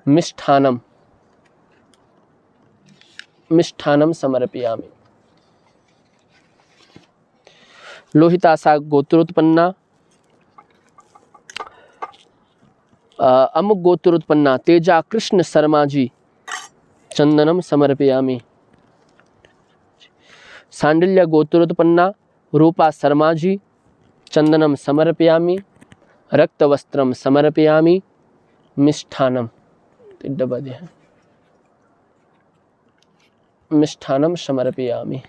मिष्ठानम समर्पयामि। लोहितासा गोत्रोत्पन्ना अमुक गोत्रोत्पन्ना तेजा कृष्ण शर्मा जी चंदनम समर्पयामि। सांडिल्य गोत्रोत्पन्ना रूपा शर्मा जी चंदनम समर्पयामि। रक्त वस्त्रम समर्पयामि। मिष्ठानम डब्बा दिया है। मिष्ठानम समर्पयामि।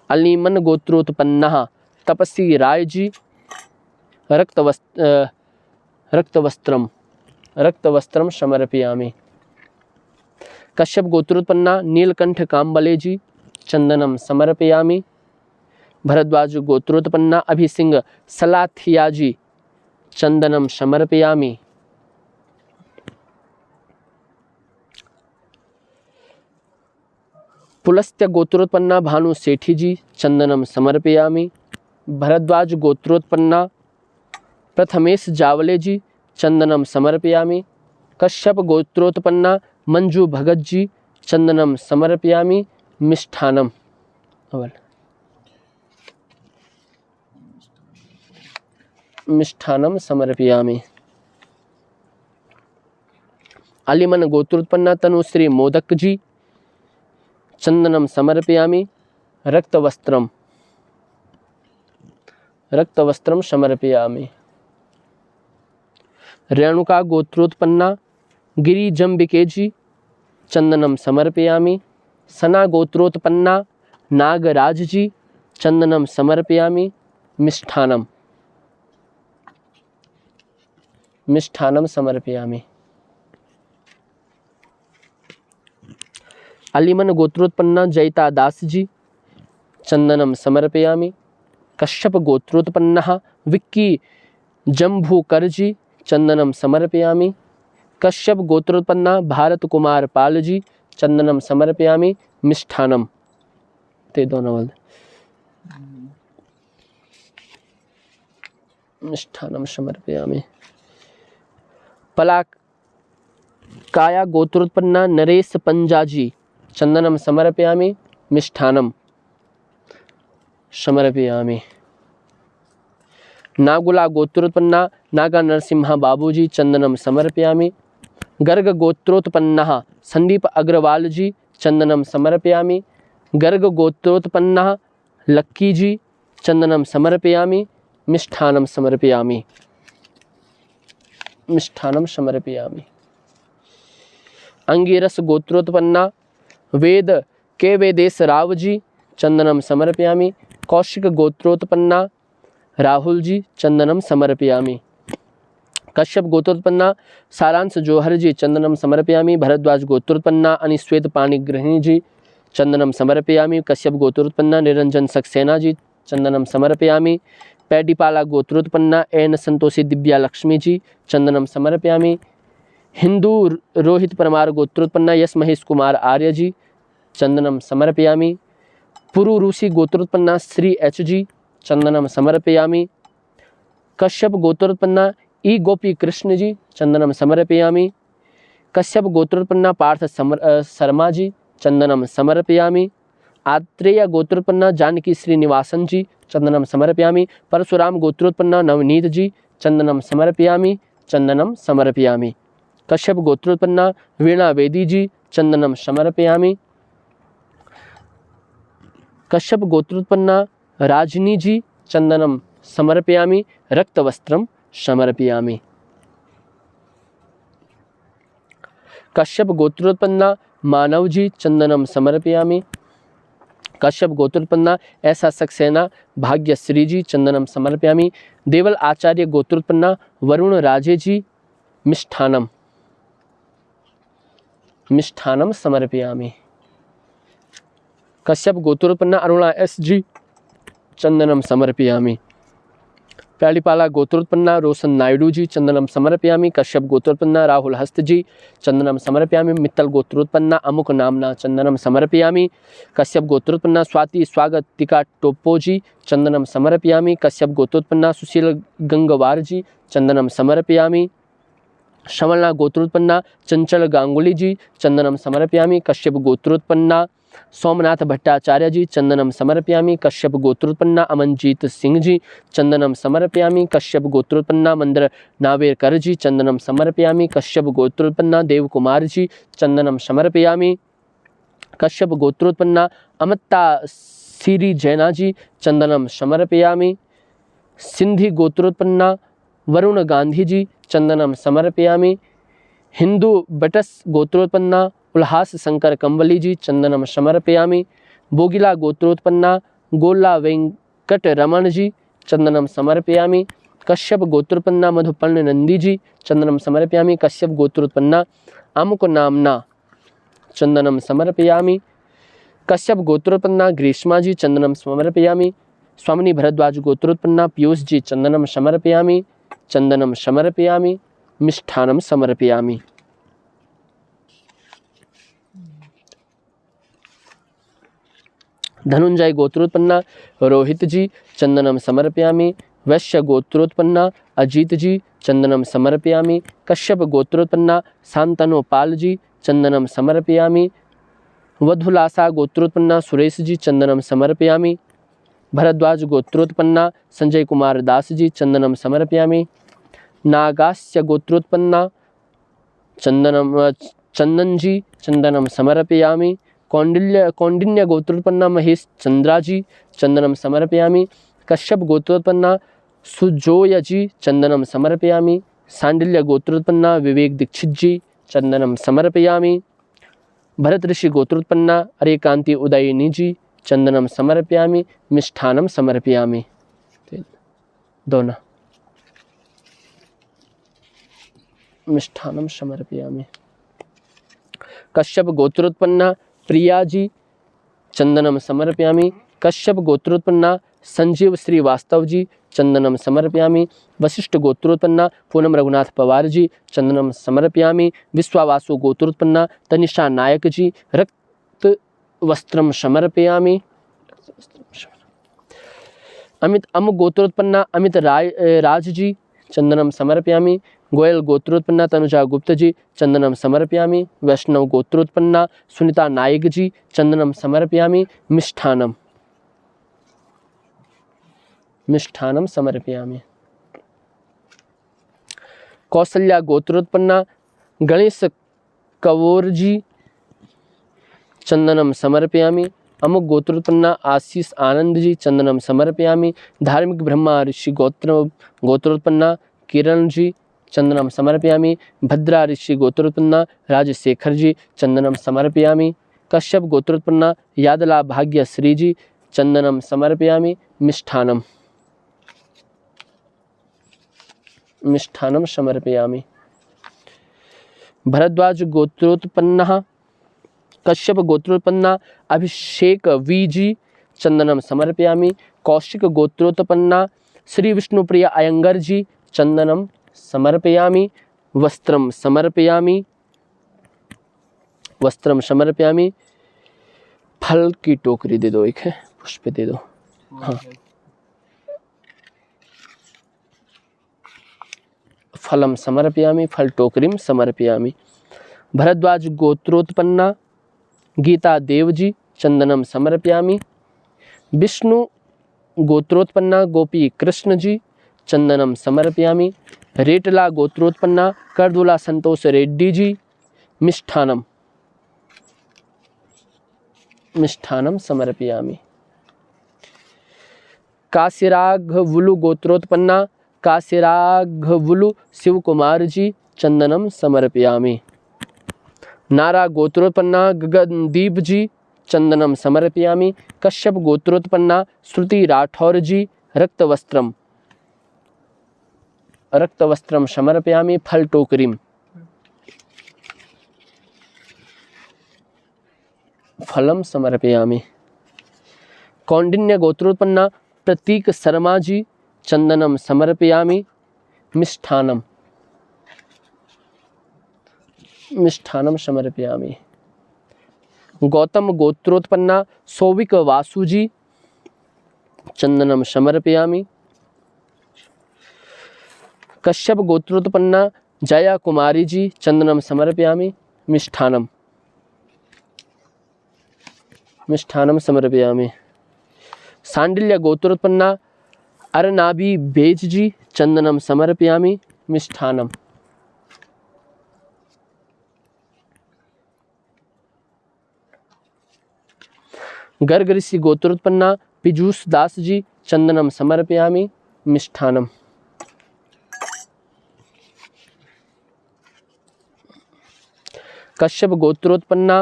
अलीमन गोत्रोत्पन्नः तपसी राय जी रक्त वस्त्रम समर्पयामि। कश्यप गोत्रोत्पन्ना नीलकंठ काम्बले जी चंदनम समर्पयामि। भरद्वाज गोत्रोत्पन्ना अभिसिंह सलाथिया जी चंदनम समर्पयामि। पुलस्त्य गोत्रोत्पन्ना भानु सेठी जी चंदनम समर्पयामि। भरद्वाज गोत्रोत्पन्ना प्रथमेश जावले जी चंदनम समर्पयामि। कश्यप गोत्रोत्पन्ना मंजू भगत जी चंदनम समर्पयामि। मिष्ठानम समर्पयामि। अलीमन गोत्रोत्पन्ना तनुश्री मोदक जी चंदनम समर्पयामि। रक्त वस्त्रम समर्पयामि। रेणुका गोत्रोत्पन्ना गिरिजंबिके जी चंदनम समर्पयामि। सना गोत्रोत्पन्ना नागराज जी चंदनम समर्पयामि। मिष्ठानम समर्पयामि। अलीमन गोत्रोत्पन्ना जयता दास जी चंदनम समर्पयामि। कश्यप गोत्रोत्पन्नः विक्की जम्भूकर जी चंदनम समर्पयामि। कश्यप गोत्रोत्पन्ना भारत कुमार पाल जी चंदनम समर्पयामि। मिष्ठानम ते दोनों मिष्ठानम समर्पयामि। काया गोत्रोत्पन्ना नरेश पंजाजी चंदनम समर्पयामि मिष्ठानम समर्पयामि। नागुला गोत्रोत्पन्ना नागा नरसिम्हा बाबूजी चंदनम समर्पयामि। गर्ग गोत्रोत्पन्नः संदीप अग्रवाल जी चंदनम समर्पयामि। गर्ग गोत्रोत्पन्नः लक्की जी चंदनम समर्पयामि मिष्ठानम समर्पयामि मिष्ठानम समर्पयामि। अंगिरस गोत्रोत्पन्ना वेद के वेदेश राव जी चंदनम समर्पयामि। कौशिक गोत्रोत्पन्ना राहुल जी चंदनम समर्पयामि। कश्यप गोत्रोत्पन्ना सारांश जोहर जी चंदनम समर्पयामि। भरद्वाज गोत्रोत्पन्ना अनिश्वेत पाणिग्रहिणी जी चंदनम समर्पयामि। कश्यप गोत्रोत्पन्ना निरंजन सक्सेना जी चंदनम समर्पयामि। पैडीपाला गोत्रोत्पन्ना एन संतोषी दिव्या लक्ष्मी जी चंदनम समर्पयामि। हिंदू रोहित परमार गोत्रोत्पन्ना यश महेश कुमार आर्य जी चंदनम समर्पयामि। पुरु रूसी गोत्रोत्पन्ना श्री एच जी चंदनम समर्पयामि। कश्यप गोत्रोत्पन्ना ई गोपी कृष्ण जी चंदनम समर्पयामि। कश्यप गोत्रोत्पन्ना पार्थ शर्मा जी चंदनम समर्पयामि। आत्रेय गोत्रोत्पन्ना जानकी श्रीनिवासन जी चंदनम समर्पयामि। परशुराम गोत्रोत्पन्ना नवनीत जी चंदनम समर्पयामि चंदनम समर्पयामि। कश्यप गोत्रोत्पन्ना वीणा वेदी जी चंदनम समर्पयामि। कश्यप गोत्रोत्पन्ना राजनी जी चंदनम समर्पयामि। रक्तवस्त्रम समर्पयामि। कश्यप गोत्रोत्पन्ना मानव जी चंदनम समर्पयामि। कश्यप गोत्रोत्पन्ना ऐसा सक्सेना भाग्यश्री जी चंदनम समर्पयामि। देवल आचार्य गोत्रोत्पन्ना वरुण राजे जी मिष्ठानम मिष्ठानम समर्पयामि। कश्यप गोत्रोत्पन्ना अरुणा एस जी चंदनम समर्पयामि। पैडीपाला गोत्रोत्पन्ना रोशन नायडू जी चंदनम समर्पयामि। कश्यप गोत्रोत्पन्ना राहुल हस्त जी चंदनम समर्पयामि। मित्तल गोत्रोत्पन्ना अमुक नामना चंदनम समर्पयामि। कश्यप गोत्रोत्पन्ना स्वाति स्वागतिका टोप्पो जी चंदनम समर्पयामि। कश्यप गोत्रोत्पन्ना सुशील गंगवार जी चंदनम समर्पयामि। श्रवणा गोत्रोत्पन्ना चंचल गांगुली जी चंदनम समर्पयामि। कश्यप गोत्रोत्पन्ना सोमनाथ भट्टाचार्य जी चंदनम समर्पयामि। कश्यप गोत्रोत्पन्ना अमनजीत सिंह जी चंदनम समर्पयामि। कश्यप गोत्रोत्पन्ना मंदर नावेरकर जी चंदनम समर्पयामि। कश्यप गोत्रोत्पन्ना देव कुमार जी चंदनम समर्पयामि। कश्यप गोत्रोत्पन्ना अमत्ता सीरी जैना जी चंदनम समर्पयामि। सिंधी गोत्रोत्पन्ना वरुण गांधी जी चंदनम समर्पयामि। हिंदू बटस गोत्रोत्पन्ना उल्हास शंकर कंबली जी चंदनम समर्पयामि। बोगिला गोत्रोत्पन्ना गोला वेंकट रमण जी चंदनम समर्पयामि। कश्यप गोत्रोत्पन्ना मधुपर्ण नंदी जी चंदनम समर्पयामि। कश्यप गोत्रोत्पन्ना अमुक नामना चंदनम समर्पयामि। कश्यप गोत्रोत्पन्ना ग्रीष्मा जी चंदनम समर्पयामि। स्वामिनी भरद्वाज गोत्रोत्पन्ना पीयूष जी चंदनम समर्पयामि चंदनम समर्पयामि मिष्ठानम समर्पयामि। धनुंजय गोत्रोत्पन्ना रोहित जी चंदनम समर्पयामि। वैश्य गोत्रोत्पन्ना अजीत जी चंदनम समर्पयामि। कश्यप गोत्रोत्पन्ना शांतनु पाल जी चंदनम समर्पयामि। वधुलासा गोत्रोत्पन्ना सुरेश जी चंदनम समर्पयामि। भरद्वाज गोत्रोत्पन्ना संजय कुमार दास जी चंदनम समर्पयामि। नागास्य गोत्रोत्पन्ना चंदन जी चंदनम समर्पयामि। कौंडिन्य गोत्रोत्पन्ना महेश चंद्रा जी चंदनम समर्पयामि। कश्यप गोत्रोत्पन्ना सुजोय जी चंदनम समर्पयामि। सांडिल्य गोत्रोत्पन्ना विवेक दीक्षित जी चंदनम समर्पयामि। भरत ऋषि गोत्रोत्पन्ना अरेकांति उदयिनी जी चंदनम समर्पयामि मिष्ठानम समर्पयामि। दोनों मिष्ठानम समर्पयामि। कश्यप गोत्रोत्पन्ना प्रिया जी चंदनम समर्पयामि। कश्यप गोत्रोत्पन्ना संजीव श्रीवास्तव जी चंदनम समर्पयामि। वशिष्ठ गोत्रोत्पन्ना पूनम रघुनाथ पवार जी चंदनम समर्पयामि। विश्वावासु गोत्रोत्पन्ना तनिषा नायक जी रक्त वस्त्रम समर्पयामि। अमित गोत्रोत्पन्ना अमित राज जी चंदनम समर्पयामि। गोयल गोत्रोत्पन्ना तनुजा गुप्त जी चंदनम समर्पयामि। वैष्णव गोत्रोत्पन्ना सुनीता नायक जी चंदनम समर्पयामि। मिष्ठानम मिष्ठानम समर्पयामि। कौशल्या गोत्रोत्पन्ना गणेश कवोर जी चंदनम समर्पयामि। अमुक गोत्रोत्पन्ना आशीष आनंद जी चंदनम समर्पयामि। धार्मिक ब्रह्मा ऋषि गोत्रोत्पन्ना किरण जी चंदनम समर्पयामि। भद्रा ऋषि गोत्रोत्पन्ना राजशेखर जी चंदनम समर्पयामि। कश्यप गोत्रोत्पन्ना यादला भाग्यश्री जी चंदनम समर्पयामि। मिष्ठानम मिष्ठानम समर्पयामि। भरद्वाज गोत्रोत्पन्ना कश्यप गोत्रोत्पन्ना अभिषेक वी जी चंदनम समर्पयामि। कौशिक गोत्रोत्पन्ना श्री विष्णुप्रिया अयंगर जी चंदनम समर्पयामि। वस्त्रम समर्पयामि वस्त्रम समर्पयामि। फल की टोकरी दे दो, एक है पुष्प दे दो। हाँ, फलम समर्पयामि फल टोकरीम समर्पयामि। भरद्वाज गोत्रोत्पन्ना गीता देव जी चंदनम समर्पयामि। विष्णु गोत्रोत्पन्ना गोपी कृष्ण जी चंदनम समर्पयामि। रेटला गोत्रोत्पन्ना करदुला संतोष रेड्डी जी मिष्ठानम मिष्ठानम समर्पयामि। काशीराघवुलु गोत्रोत्पन्ना काशीराघवुलु शिव कुमार जी चंदनम समर्पयामि। नारा गोत्रोत्पन्ना गगनदीप जी चंदनम समर्पयामि। कश्यप गोत्रोत्पन्ना श्रुति राठौर जी रक्तवस्त्रम समर्पयामि फल टोकरीम फलम समर्पयामि। कौंडिन्य गोत्रोत्पन्ना प्रतीक शर्मा जी चंदनम समर्पयामि। मिष्ठानम समर्पयामि। गौतम गोत्रोत्पन्ना सौविक वासु जी चंदनम समर्पयामि। कश्यप गोत्रोत्पन्ना जया कुमारी जी चंदनम समर्पयामि। मिष्ठानम समर्पयामि। सांडिल्य गोत्रोत्पन्ना अरनाबी बेज जी चंदनम समर्पयामि। मिष्ठानम गर्ग ऋषि गोत्रोत्पन्ना पीयूष दास जी चंदनम समर्पयामि। मिष्ठानम कश्यप गोत्रोत्पन्ना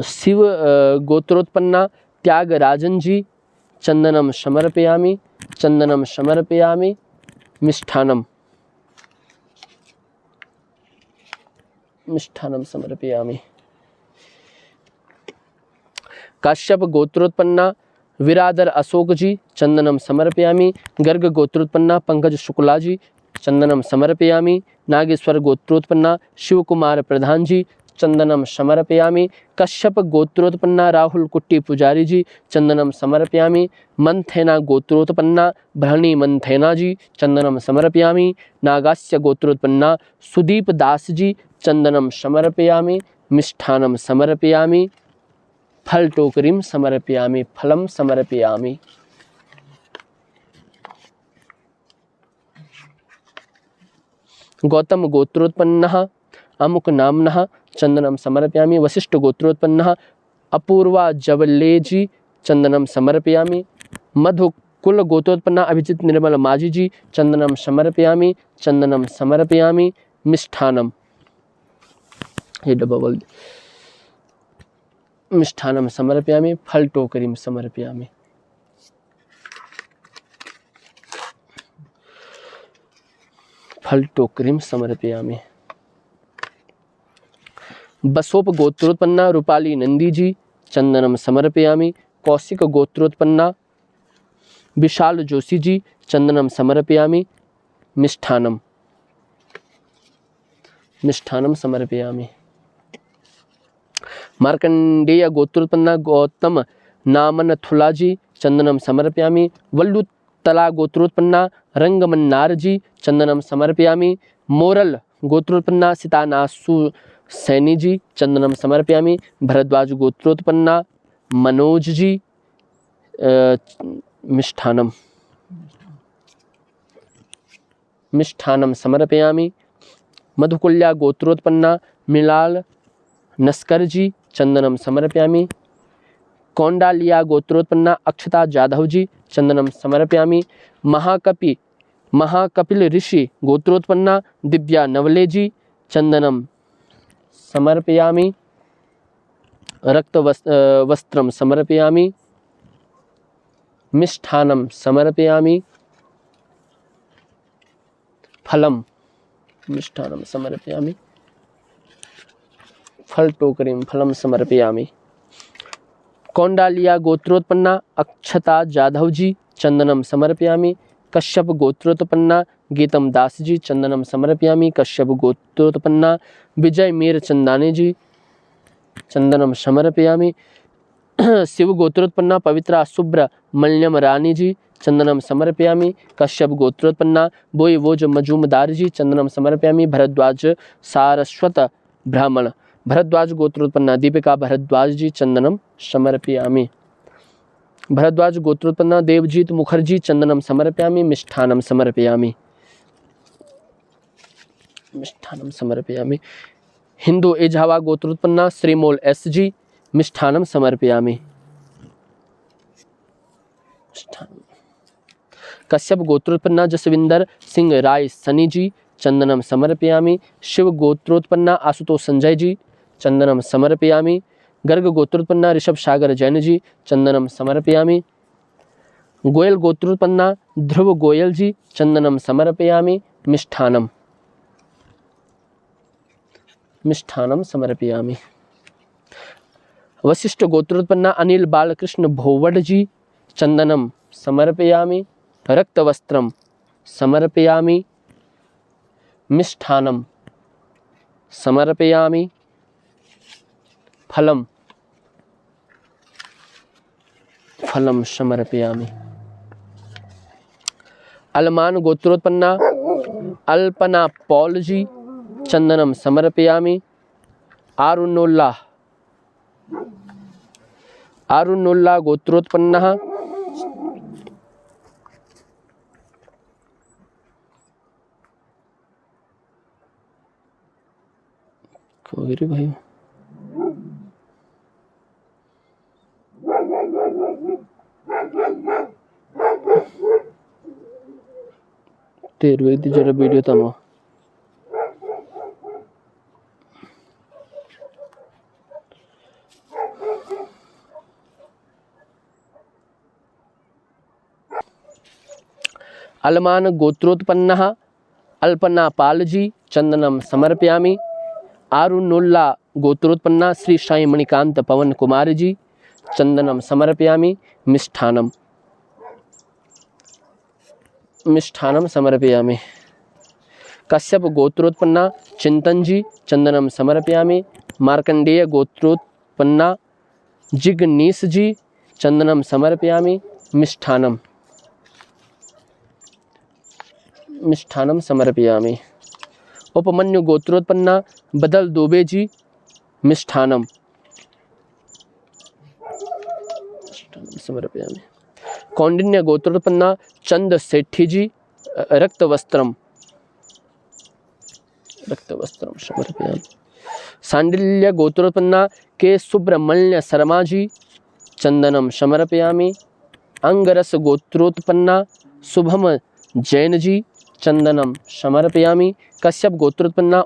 शिव गोत्रोत्पन्ना त्यागराजन जी चंदनम समर्पयामि मिष्ठानम समर्पयामि। काश्यप गोत्रोत्पन्ना विरादर अशोक जी चंदनम समर्पयामि। गर्ग गोत्रोत्पन्ना पंकज शुक्ला जी चंदनम समर्पयामि। नागेश्वर गोत्रोत्पन्ना शिव कुमार प्रधान जी चंदनम समर्पयामि। कश्यप गोत्रोत्पन्ना राहुल कुट्टी पुजारी जी चंदनम समर्पयामि। मंथेना गोत्रोत्पन्ना भरणी मंथेना जी चंदनम समर्पयामि। नागास्य गोत्रोत्पन्ना सुदीप दास जी चंदनम समर्पयामि। मिष्ठानम समर्पयामि फल टोकरीम समर्पयामि फलम समर्पयामि। गौतम गोत्रोत्पन्नः अमुक नामनः चंदनम समर्पयामि। वशिष्ठ गोत्रोत्पन्नः अपूर्वा जवल्ले जी चंदनम समर्पयामि। मधु कुल गोत्रोत्पन्ना अभिजित निर्मल माझी जी चंदनम समर्पयामि। मिष्ठानम ये डब्बा बोल मिष्ठानम समर्पयामि फल टोकरीम समर्पयामि। फल टोकरीम समर्पयामि। बसोप गोत्रोत्पन्ना रूपाली नंदी जी चंदनम समर्पयामि। कौशिक गोत्रोत्पन्ना विशाल जोशी जी चंदनम समर्पयामि। मिष्ठानम समर्पयामि। मार्कंडेय गोत्रोत्पन्ना गौतम नामनथुला जी चंदनम समर्पयामि। वल्लू उत्तला गोत्रोत्पन्ना रंगमन्नार जी चंदनम समर्पयामि। मोरल गोत्रोत्पन्ना सीतानासु सैनी जी चंदनम समर्पयामि। भरद्वाज गोत्रोत्पन्ना मनोज जी मिष्ठानम समर्पयामि। मधुकुल्या गोत्रोत्पन्ना मिलाल नस्कर जी चंदनम समर्पयामि। कौंडालिया गोत्रोत्पन्ना अक्षता जाधव जी चंदनम समर्पयामि। महाकपिल ऋषि गोत्रोत्पन्ना दिव्या नवले जी चंदनम समर्पयामि। रक्त वस्त्रम समर्पयामि। मिष्ठानम समर्पयामि। फलम मिष्ठानम समर्पयामि। फल टोकरीम फलम समर्पयामि। कौंडालिया गोत्रोत्पन्ना अक्षता जाधव जी चंदनम समर्पयामि। कश्यप गोत्रोत्पन्ना गीतम दास जी चंदनम समर्पयामि। कश्यप गोत्रोत्पन्ना विजय मीर चंदानी जी चंदनम समर्पयामि। शिव गोत्रोत्पन्ना पवित्रा सुब्रमण्यम रानी जी चंदनम समर्पयामि। कश्यप गोत्रोत्पन्ना बोईवोज मजूमदार जी चंदनम समर्पयामि। भरद्वाज सारस्वत ब्राह्मण भरद्वाज गोत्रोत्पन्ना दीपिका भरद्वाज जी चंदनम समर्पयामि। भरद्वाज गोत्रोत्पन्ना देवजीत मुखर्जी चंदनम समर्पयामि। मिष्ठानम समर्पयामि। मिष्ठानम समर्पयामि। हिंदू एझावा गोत्रोत्पन्ना श्रीमोल एस जी मिष्ठानम समर्पयामि। कश्यप गोत्रोत्पन्ना जसविंदर सिंह राय सनी जी चंदनम समर्पयामि। शिव गोत्रोत्पन्ना आशुतोष संजय जी चंदनम समर्पयामि। गर्ग गोत्रोत्पन्ना ऋषभ सागर जैन जी चंदनम समर्पयामि। गोयल गोत्रोत्पन्ना ध्रुव गोयल जी चंदनम समर्पयामि। मिष्ठानम समर्पयामि। वशिष्ठ गोत्रोत्पन्ना अनिल बालकृष्ण भोवड जी चंदनम समर्पयामि। रक्तवस्त्रम समर्पयामि। मिष्ठानम समर्पयामि। फलम समर्पयामि। अलमान गोत्रोत्पन्ना अल्पना पॉल जी चंदनम समर्पयामि। आरुणोल्ला गोत्रोत्पन्नः भाई तेरवे जरा वीडियो तमो अलमान गोत्रोत्पन्नः अल्पना पालजी चंदनम समर्पयामि। आरुणोल्ला गोत्रोत्पन्ना श्री साई मणिकांत पवन कुमार जी चंदनम समर्पयामि। मिष्ठानम समर्पयामि। कश्यप गोत्रोत्पन्ना चिंतन जी चंदनम समर्पयामि। मार्कंडेय गोत्रोत्पन्ना जिग्नीश जी चंदनम समर्पयामि। मिष्ठानम समर्पयामि। उपमन्यु गोत्रोत्पन्ना बदल दुबे जी मिष्ठानम समर्पयामि। कौंडिन्य गोत्रोत्पन्ना चंद सेठी जी रक्तवस्त्रम समर्पयामि। सांडिल्य गोत्रोत्पन्ना के सुब्रमण्य शर्मा जी चंदनम समर्पयामि। अंगरस गोत्रोत्पन्ना शुभम जैन जी चंदनम समर्पयामि। कश्यप गोत्रोत्पन्ना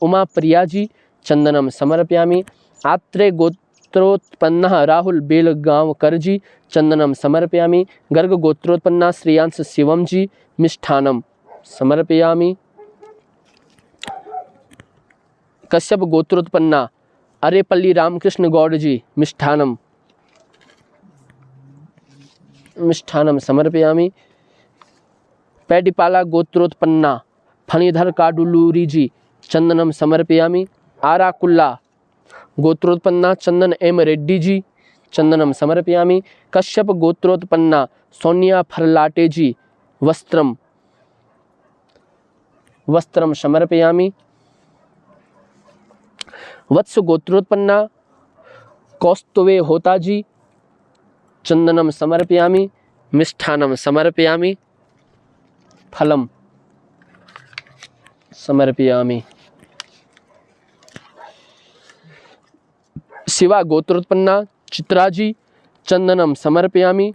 उमा प्रिया जी चंदनम समर्पयामि। आत्रेय गोत्रोत्पन्ना राहुल बेलगांवकर जी चंदनम समर्पयामि। गर्ग गोत्रोत्पन्ना श्रेयांश शिवम जी मिष्ठानम समर्पयामि। कश्यप गोत्रोत्पन्ना अरेपल्ली रामकृष्ण गौड़ जी मिष्ठानम समर्पयामि। पैडिपाला गोत्रोत्पन्ना फणीधर काडुलूरी जी चंदनम समर्पयामि। आराकुल्ला गोत्रोत्पन्ना चंदन एम रेड्डी जी चंदनम समर्पयामि। कश्यप गोत्रोत्पन्ना सोनिया फर्लाटे जी वस्त्रम समर्पयामि। वत्स गोत्रोत्पन्ना कौस्तुवे होता जी चंदनम समर्पयामि। मिष्ठानम समर्पयामि। फलम समर्पयामि। शिवा गोत्रोत्पन्ना चित्राजी चंदनम समर्पयामि।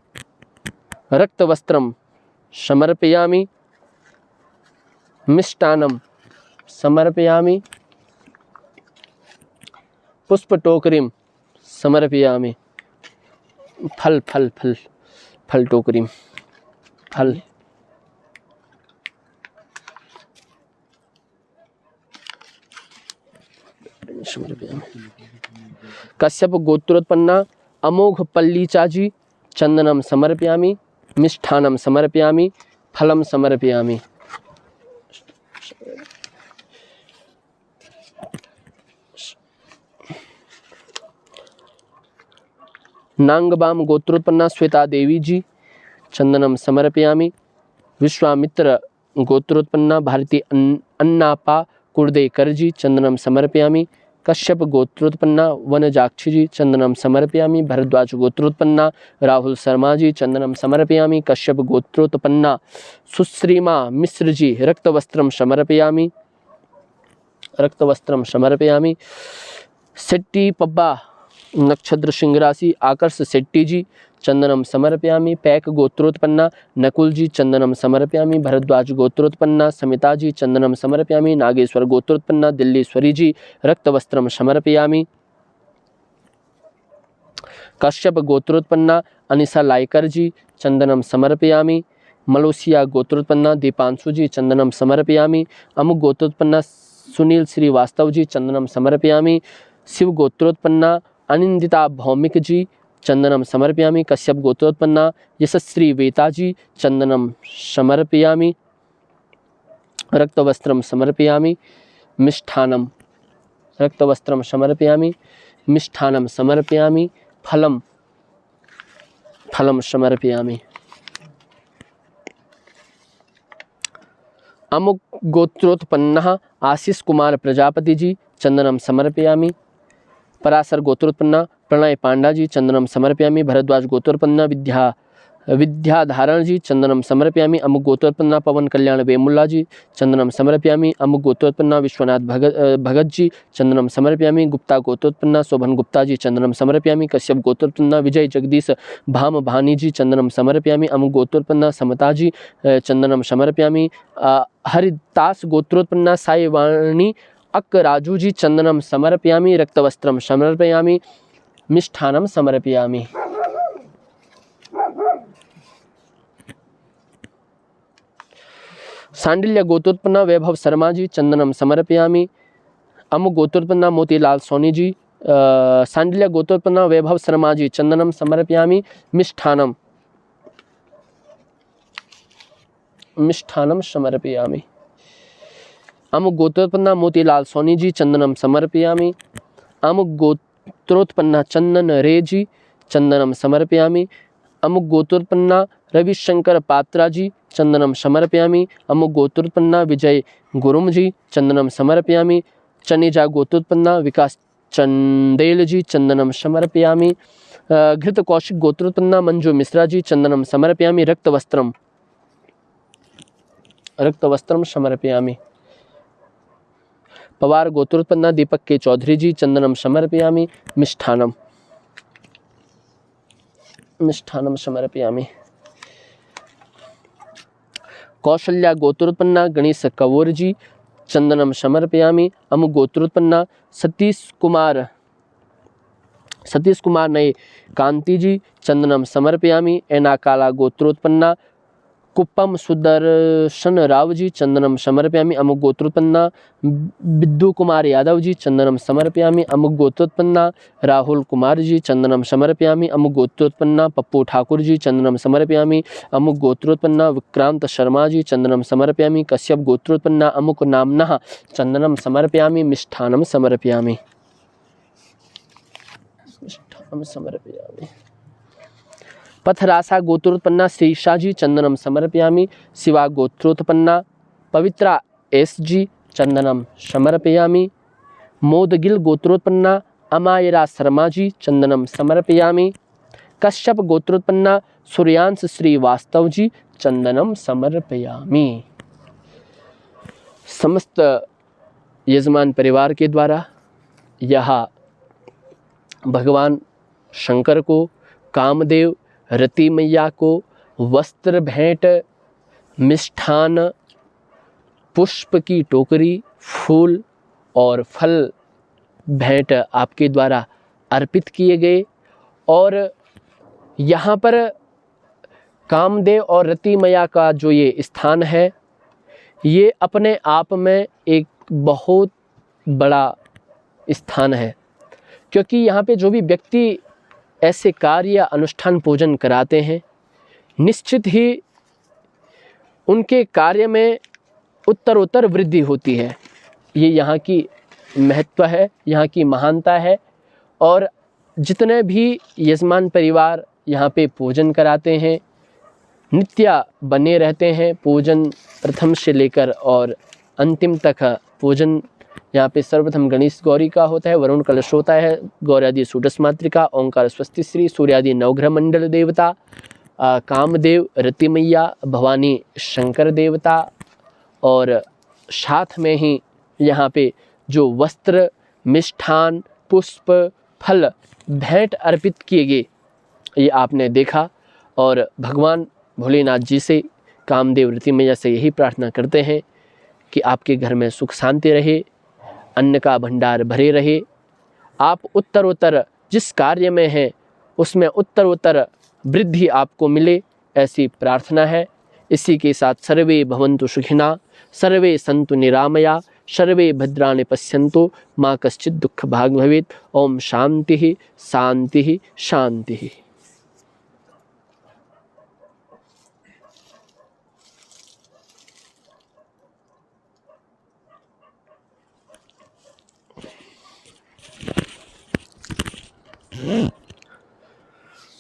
रक्तवस्त्रम समर्पयामि। मिष्टान्नम समर्पयामि। पुष्पटोकरीं समर्पयामि। फल फल फल फल टोकरीं फल। कश्यप गोत्रोत्पन्ना अमोघ पल्लीचाजी चंदनम समर्पयामि। मिष्ठान्नम समर्पयामि। फलम समर्पयामि। नांगबाम गोत्रोत्पन्ना श्वेता देवी जी चंदनम समर्पयामि। विश्वामित्र गोत्रोत्पन्ना भारती अन्नापा कुर्देकर जी चंदनम समर्पयामि। कश्यप गोत्रोत्पन्ना वनजाक्षी जी चंदनम समर्पयामि। भरद्वाज गोत्रोत्पन्ना राहुल शर्मा जी चंदनम समर्पयामि। कश्यप गोत्रोत्पन्ना सुश्रीमा मिश्र जी रक्तवस्त्रम समर्पयामि। रक्तवस्त्रम समर्पयामि। शेट्टी पब्बा नक्षत्र सिंह राशि आकर्ष शेट्टी जी चंदनम समर्पयामि। पैक गोत्रोत्पन्ना नकुल जी चंदनम समर्पयामि। भरद्वाज गोत्रोत्पन्ना समिता जी चंदनम समर्पयामि। नागेश्वर गोत्रोत्पन्ना दिल्लीश्वरी जी रक्तवस्त्रम समर्पयामि। कश्यप गोत्रोत्पन्ना अनिशा लाइकर जी चंदनम समर्पयामि। मलोसिया गोत्रोत्पन्ना दीपांशु जी चंदनम समर्पयामि। अमुक गोत्रोत्पन्ना सुनील श्रीवास्तव जी चंदनम समर्पयामि। शिव गोत्रोत्पन्ना अनिंदिता भौमिक जी चंदनम समर्पयामि। कश्यप गोत्रोत्पन्ना यशस्वी वेता जी चंदनम समर्पयामि। रक्तवस्त्रम समर्पयामि। मिष्ठानम रक्तवस्त्रम समर्पयामि। मिष्ठानम समर्पयामि। फलम फलम समर्पयामि। अमुक गोत्रोत्पन्नः आशीष कुमार प्रजापति जी चंदनम समर्पयामि। पराशर गोत्रोत्पन्ना प्रणय पांडा जी चंदनम समर्पयामि। भरद्वाज गोत्रोत्पन्ना विद्याधारण जी चंदनम समर्पयामि। अमुक गोत्रोत्पन्ना पवन कल्याण वेमुल्ला जी चंदनम समर्पयामि। अमुक गोत्रोत्पन्ना विश्वनाथ भगत जी चंदनम समर्पयामि। गुप्ता गोत्रोत्पन्ना शोभन गुप्ता जी चंदनम समर्पयामि। कश्यप गोत्रोत्पन्ना विजय जगदीश भाम भानी जी चंदनम समर्पयामि। अमुक गोत्रोत्पन्ना समता जी चंदनम समर्पयामि। हरिदास गोत्रोत्पन्ना साईवाणी अक राजू जी चंदनम समर्पयामि। रक्तवस्त्रम समर्पयामि। मिष्ठानम समर्पयामि। सांडिल्य गोत्रोत्पन्ना वैभव शर्मा जी चंदनम समर्पयामि। अमुक गोत्रोत्पन्ना मोतीलाल सोनी जी सांडिल्य गोत्रोत्पन्ना वैभव शर्मा जी चंदनम समर्पयामि। मिष्ठानम मिष्ठानम समर्पयामि। अमुक गोत्रोत्पन्ना मोतीलाल सोनी जी चंदनम समर्पयामि। अमुक गोत्रोत्पन्ना चंदन रे जी चंदनम समर्पयामि। अमुक गोत्रोत्पन्ना रविशंकर पात्रा जी चंदनम समर्पयामि। अमुक गोत्रोत्पन्ना विजय गुरुम जी चंदनम समर्पयामि। चनेजा गोत्रोत्पन्ना विकास चंदेल जी चंदनम समर्पयामि। घृत कौशिक गोत्रोत्पन्ना मंजू मिश्रा जी चंदनम समर्पयामि। रक्तवस्त्रम समर्पयामि। पवार गोत्रोत्पन्ना दीपक के चौधरी जी चंदनम समर्पयामि। मिष्ठानम समर्पयामि। कौशल्या गोत्रोत्पन्ना गणेश कंवर जी चंदनम समर्पयामि। अमुक गोत्रोत्पन्ना सतीश कुमार नए कांति जी चंदनम समर्पयामि। एनाकाला गोत्रोत्पन्ना कुप्पम सुदर्शन राव जी चंदनम समर्पयामि। अमुक गोत्रोत्पन्ना विद्यु कुमार यादव जी चंदनम समर्पयामि। अमुक गोत्रोत्पन्ना राहुल कुमार जी चंदनम समर्पयामि। अमुक गोत्रोत्पन्ना पप्पू ठाकुर जी चंदनम समर्पयामि। अमुक गोत्रोत्पन्ना विक्रांत शर्मा जी चंदनम समर्पयामि। कश्यप गोत्रोत्पन्ना अमुक नामनः चंदनम समर्पयामि। मिष्ठानम समर्पयामि। हम समर्पयामि। पथरासा गोत्रोत्पन्ना श्रीशाजी चंदनम समर्पयामि। शिवा गोत्रोत्पन्ना पवित्रा एसजी चंदनम समर्पयामि। मोदगिल गोत्रोत्पन्ना अमायरा शर्मा जी चंदनम समर्पयामि। कश्यप गोत्रोत्पन्ना सूर्यांश श्रीवास्तव जी चंदनम समर्पयामि। समस्त यजमान परिवार के द्वारा यह भगवान शंकर को, कामदेव, रति मैया को वस्त्र भेंट, मिष्ठान, पुष्प की टोकरी, फूल और फल भेंट आपके द्वारा अर्पित किए गए। और यहाँ पर कामदेव और रति मैया का जो ये स्थान है, ये अपने आप में एक बहुत बड़ा स्थान है, क्योंकि यहाँ पे जो भी व्यक्ति ऐसे कार्य या अनुष्ठान पूजन कराते हैं, निश्चित ही उनके कार्य में उत्तरोत्तर वृद्धि होती है। ये यहाँ की महत्व है, यहाँ की महानता है। और जितने भी यजमान परिवार यहाँ पे पूजन कराते हैं, नित्य बने रहते हैं। पूजन प्रथम से लेकर और अंतिम तक पूजन यहाँ पे सर्वप्रथम गणेश गौरी का होता है, वरुण कलश होता है, गौरादि सूडस मातृका, ओंकार स्वस्ति श्री, सूर्यादि नवग्रह मंडल देवता, कामदेव, रति मैया, भवानी शंकर देवता, और साथ में ही यहाँ पे जो वस्त्र, मिष्ठान, पुष्प, फल भेंट अर्पित किए गए, ये आपने देखा। और भगवान भोलेनाथ जी से, कामदेव, रति मैया से यही प्रार्थना करते हैं कि आपके घर में सुख शांति रहे, अन्न का भंडार भरे रहे, आप उत्तरोत्तर जिस कार्य में हैं उसमें उत्तरोत्तर वृद्धि आपको मिले, ऐसी प्रार्थना है। इसी के साथ सर्वे भवन्तु सुखिना, सर्वे सन्तु निरामया, सर्वे भद्राणि पश्यन्तु, माँ कश्चित् दुःख भाग् भवेत्। ओम शांति शांति शांति।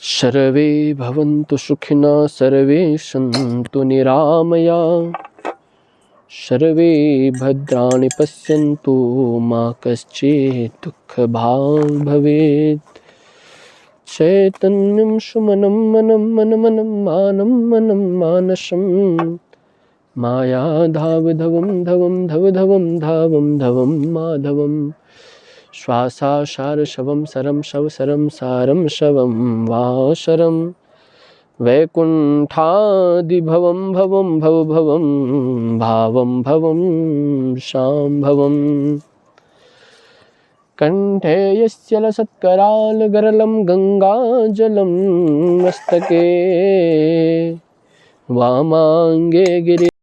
सर्वे भवन्तु सुखिनः, सर्वे सन्तु निरामया, सर्वे भद्राणि पश्यन्तु, मा कश्चित् दुःखभाग् भवेत्। चैतन्यं सुमनं मनं मनमनं मानं मनं मानसं, मायाधावधवं धवं धवधवं धावं धवं माधवं, श्वासासार शवं सरं शव सरं सारं शवं वाशरं, वैकुण्ठादिभवं भवं भव भवं भावं भवं शाम्भवं, कंठे यस्य लसत्करालगरलं गंगाजलं, मस्तके वामांगे गिरि